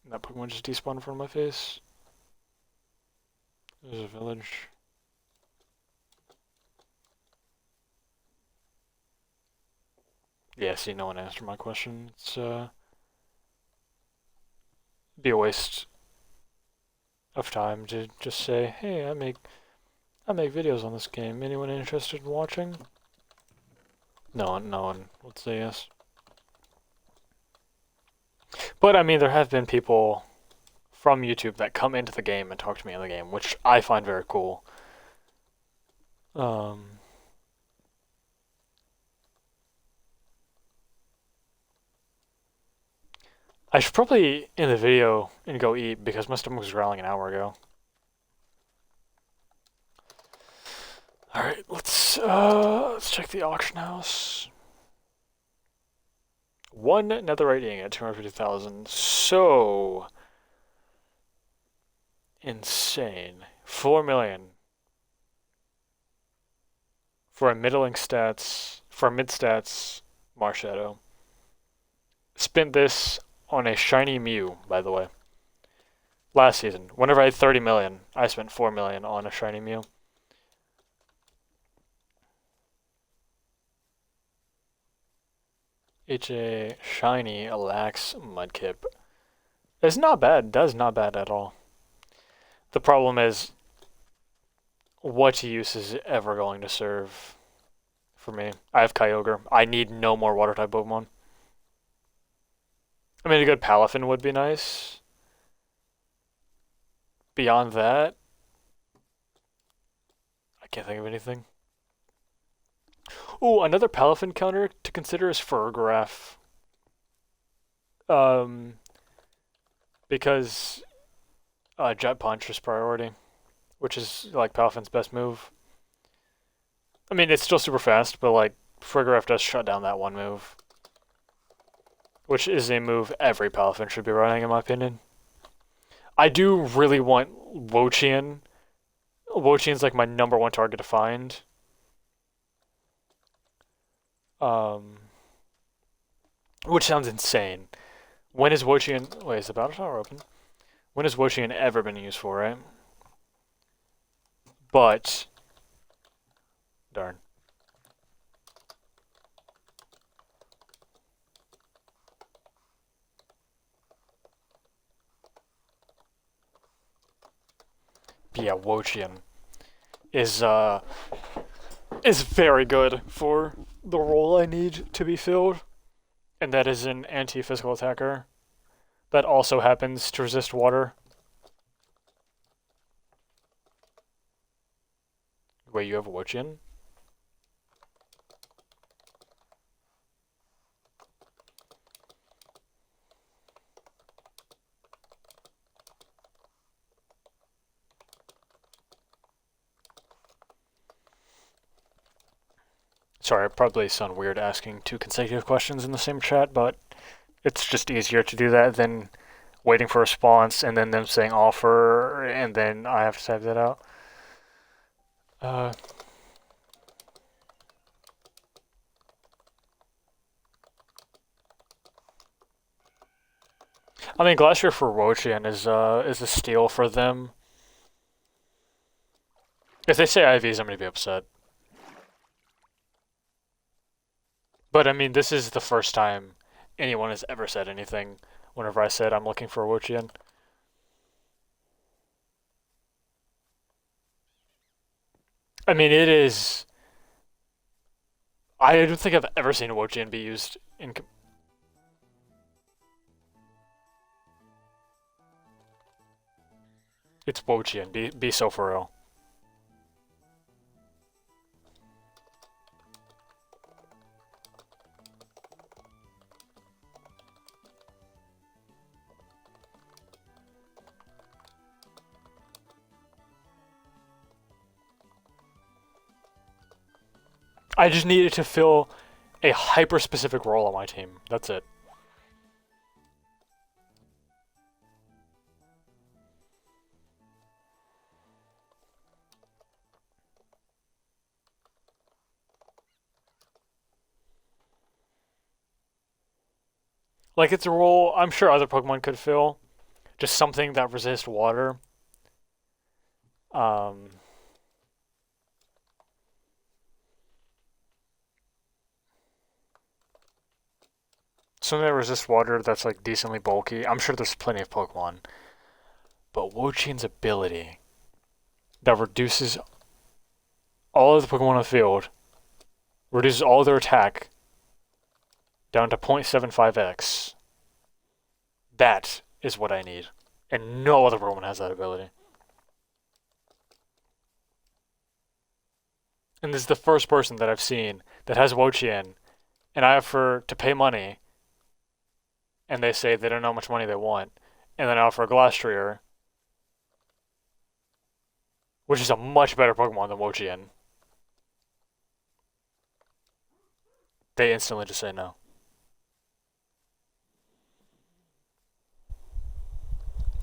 That Pokemon just despawned in front of my face. There's a village. Yeah, see, no one answered my question. It's, be a waste of time to just say, hey, I make videos on this game. Anyone interested in watching? No one would say yes. But I mean, there have been people from YouTube that come into the game and talk to me in the game, which I find very cool. I should probably end the video and go eat because my stomach was growling an hour ago. Alright, let's check the auction house. One netherite ingot, 250,000. So insane. 4 million for a middling stats, for a mid stats Marshadow. Spent this on a shiny Mew, by the way. Last season, whenever I had 30 million, I spent 4 million on a shiny Mew. HA shiny Lax Mudkip. It's not bad. That's not bad at all. The problem is, what use is it ever going to serve for me? I have Kyogre. I need no more water type Pokemon. I mean, a good Palafin would be nice. Beyond that, I can't think of anything. Ooh, another Palafin counter to consider is Farigiraf. Because Jet Punch is priority, which is like Palafin's best move. I mean, it's still super fast, but like Farigiraf does shut down that one move, which is a move every Palafin should be running, in my opinion. I do really want Wo-Chien. Wo-Chien's like my #1 target to find. Which sounds insane. When is Wo-Chien... Wait, is the battle tower open? When has Wo-Chien ever been used for, right? But... Darn. But yeah, Wo-Chien is very good for the role I need to be filled. And that is an anti-physical attacker that also happens to resist water. Wait, you have a Wo-Chien? Sorry, I probably sound weird asking 2 consecutive questions in the same chat, but it's just easier to do that than waiting for a response and then them saying offer and then I have to type that out. I mean, Glacier for Wo-Chien is a steal for them. If they say IVs, I'm gonna be upset. But I mean, this is the first time anyone has ever said anything whenever I said I'm looking for a Wo-Chien. I mean, it is... I don't think I've ever seen a Wo-Chien be used in... It's Wo-Chien, be so for real. I just needed to fill a hyper-specific role on my team. That's it. Like, it's a role I'm sure other Pokemon could fill. Just something that resists water. Something that resists water that's like decently bulky. I'm sure there's plenty of Pokemon. But Wo-Chien's ability that reduces all of the Pokemon on the field, reduces all their attack down to 0.75x. That is what I need. And no other Pokemon has that ability. And this is the first person that I've seen that has Wo-Chien, and I have to pay money and they say they don't know how much money they want, and then offer a Glastrier, which is a much better Pokemon than Wo-Chien, they instantly just say no.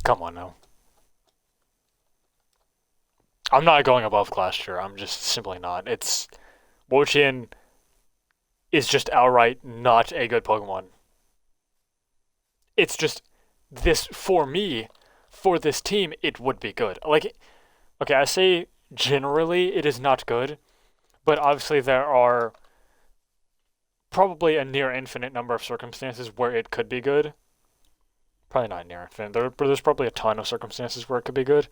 Come on now. I'm not going above Glastrier. I'm just simply not. It's Wo-Chien is just outright not a good Pokemon. It's just this for me, for this team, it would be good. Like, okay, I say generally it is not good, but obviously there are probably a near infinite number of circumstances where it could be good. Probably not near infinite. There's probably a ton of circumstances where it could be good.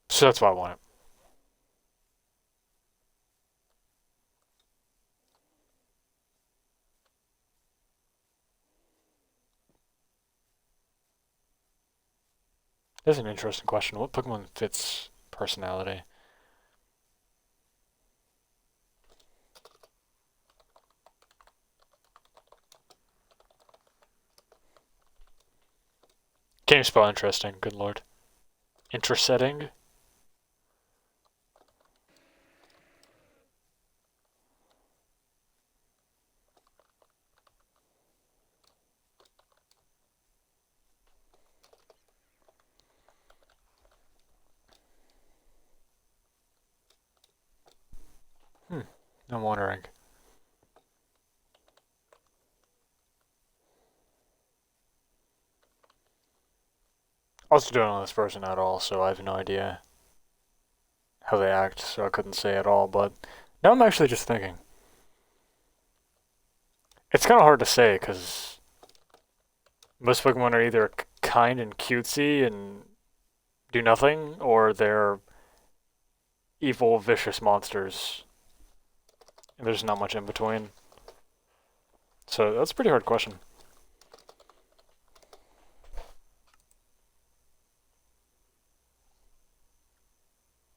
So that's why I want it. That's an interesting question. What Pokemon fits personality? Can't you spell interesting? Good lord. Interesting? I'm wondering. I also don't know this person at all, so I have no idea how they act, so I couldn't say at all, but now I'm actually just thinking. It's kind of hard to say, because most Pokemon are either kind and cutesy and do nothing, or they're evil, vicious monsters. And there's not much in between. So that's a pretty hard question.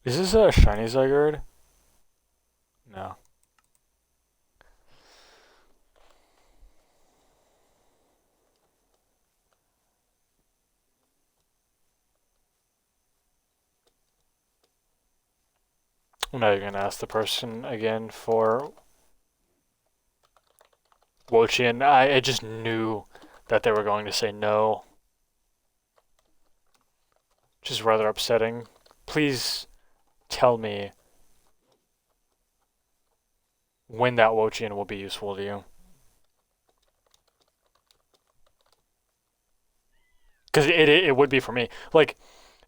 Is this a shiny Zygarde? No. Now you're gonna ask the person again for Wo-Chien. I just knew that they were going to say no. Which is rather upsetting. Please tell me when that Wo-Chien will be useful to you. Because it would be for me. Like,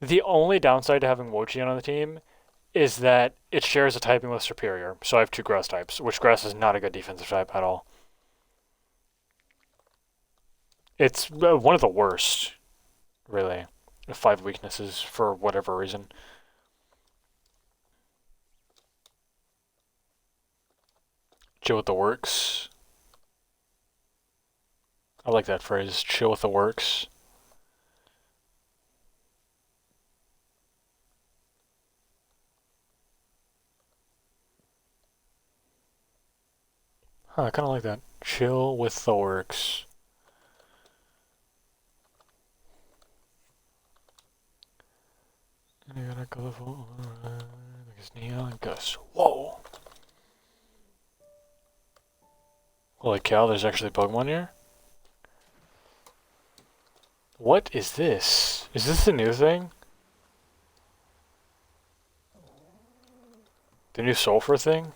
the only downside to having Wo-Chien on the team is that it shares a typing with Superior. So I have two grass types, which grass is not a good defensive type at all. It's one of the worst, really. 5 weaknesses for whatever reason. Chill with the works. I like that phrase, chill with the works. Huh, I kind of like that. Chill with the works. You gotta go for because Neon Gus. Whoa! Holy cow, there's actually Pokemon here? What is this? Is this a new thing? The new sulfur thing?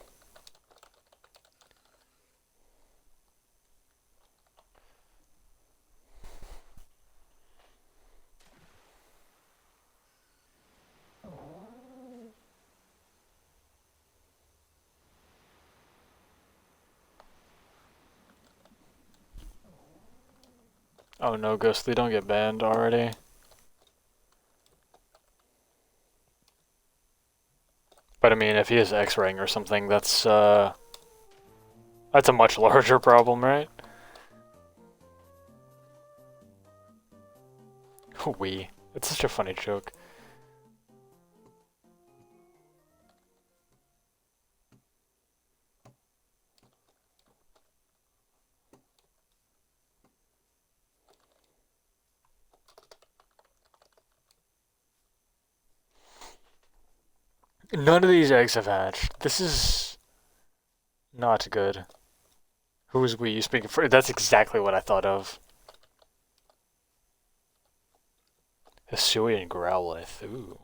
Oh no, Ghostly, don't get banned already. But I mean, if he has X-Ring or something, that's a much larger problem, right? We. It's such a funny joke. None of these eggs have hatched. This is not good. Who is we? You speaking for? That's exactly what I thought of. Hisuian Growlithe. Ooh.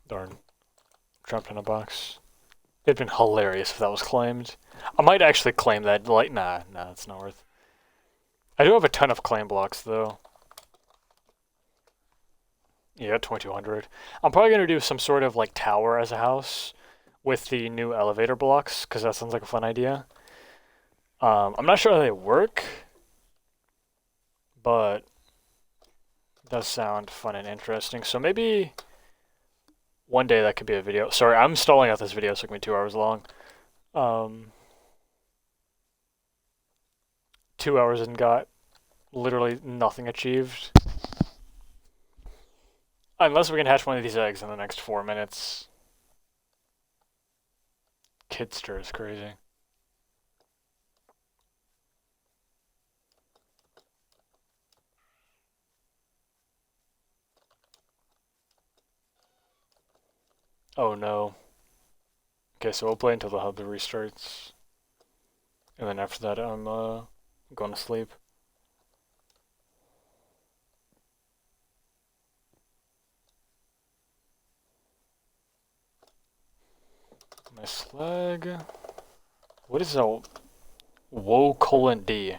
Darn. Dropped in a box. It'd been hilarious if that was claimed. I might actually claim that. Like, nah, it's not worth. I do have a ton of claim blocks though. Yeah, 2200. I'm probably gonna do some sort of like tower as a house with the new elevator blocks because that sounds like a fun idea. I'm not sure how they work, but it does sound fun and interesting. So maybe one day that could be a video. Sorry, I'm stalling out this video. It took me 2 hours long. 2 hours and got literally nothing achieved. Unless we can hatch one of these eggs in the next 4 minutes. Kidster is crazy. Oh no. Okay, so we'll play until the hub restarts. And then after that, I'm going to sleep. My slag. What is a Woe:"D"?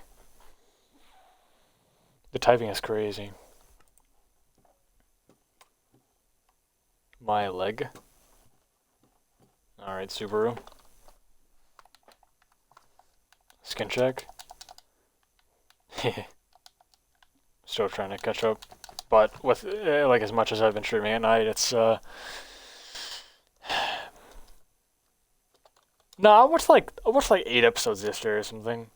The typing is crazy. My leg. Alright, Subaru. Skin check. Still trying to catch up. But with, like, as much as I've been streaming at night, it's, No, I watched like 8 episodes yesterday or something.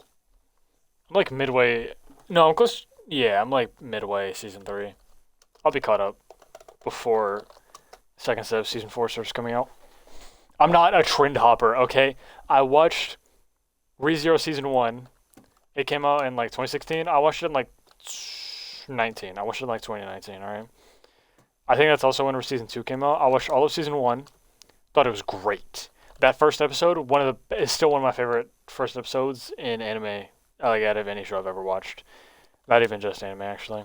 I'm like midway. No, I'm close. Yeah, I'm like midway season 3. I'll be caught up before second set of season 4 starts coming out. I'm not a trend hopper, okay? I watched ReZero season 1. It came out in like 2016. I watched it in like 19. I watched it in like 2019. All right. I think that's also when season 2 came out. I watched all of season 1. Thought it was great. That first episode, is still one of my favorite first episodes in anime, like out of any show I've ever watched. Not even just anime, actually.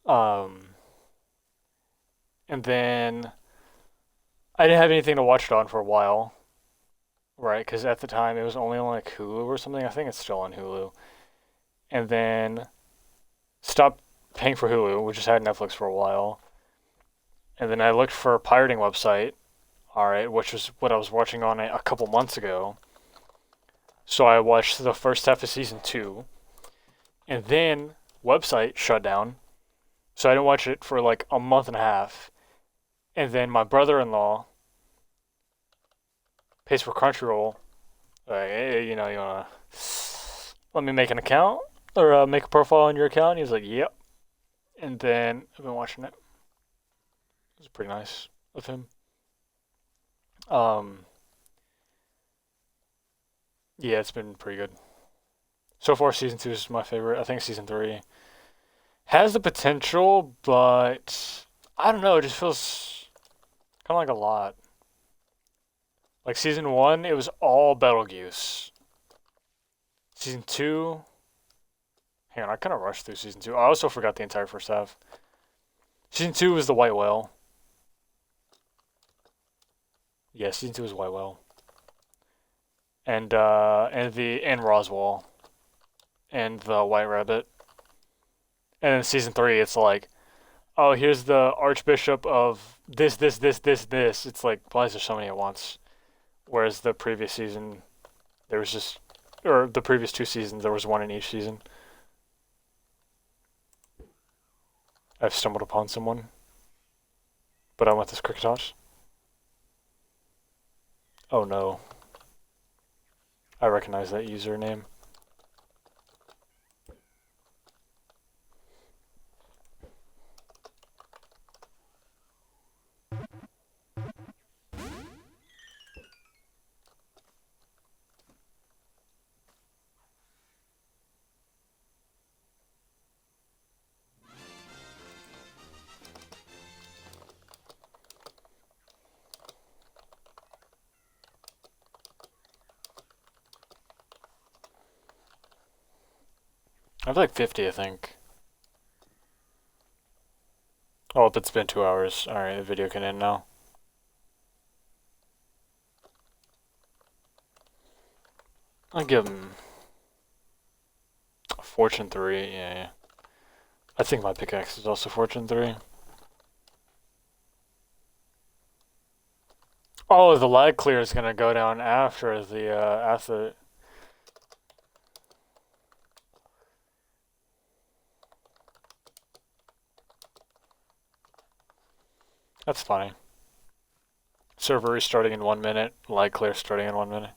And then I didn't have anything to watch it on for a while, right? Because at the time it was only on like Hulu or something. I think it's still on Hulu. And then stopped paying for Hulu. We just had Netflix for a while. And then I looked for a pirating website, all right, which was what I was watching on a couple months ago. So I watched the first half of season 2, and then website shut down. So I didn't watch it for like a month and a half. And then my brother-in-law pays for Crunchyroll. Like, hey, you wanna let me make an account or make a profile on your account? And he was like, yep. And then I've been watching it. It was pretty nice of him. Yeah, it's been pretty good. So far, season 2 is my favorite. I think season 3 has the potential, but I don't know. It just feels kind of like a lot. Like season 1, it was all Betelgeuse. Season 2, hang on, I kind of rushed through season 2. I also forgot the entire first half. Season 2 was the White Whale. Yeah, season 2 was White Whale. And Roswell. And the White Rabbit. And then season 3, it's like, oh, here's the Archbishop of this. It's like, why is there so many at once? Whereas the previous season, there was just, or the previous 2 seasons, there was one in each season. I've stumbled upon someone, but I want this Cricketot. Oh no. I recognize that username. I have like 50, I think. Oh, it's been 2 hours. Alright, the video can end now. I'll give him Fortune 3, yeah. I think my pickaxe is also Fortune 3. Oh, the lag clear is gonna go down after the, That's funny. Server restarting in 1 minute, lag clear starting in 1 minute.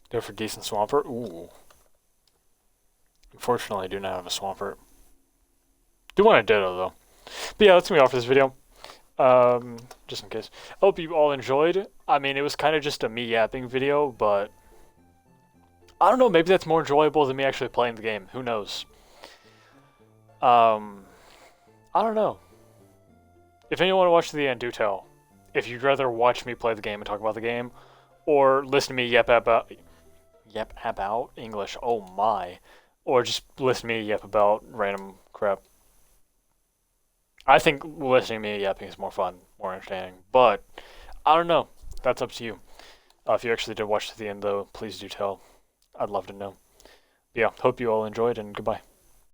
Go for decent Swampert? Ooh. Unfortunately, I do not have a Swampert. Do want a Ditto, though. But yeah, that's gonna be all for this video. Just in case. I hope you all enjoyed. I mean, it was kind of just a me yapping video, but I don't know, maybe that's more enjoyable than me actually playing the game. Who knows? I don't know. If anyone watched to the end, do tell. If you'd rather watch me play the game and talk about the game, or listen to me yap about English, oh my, or just listen to me yap about random crap. I think listening to me yapping is more fun, more entertaining, but I don't know. That's up to you. If you actually did watch to the end, though, please do tell. I'd love to know. But yeah, hope you all enjoyed, and goodbye.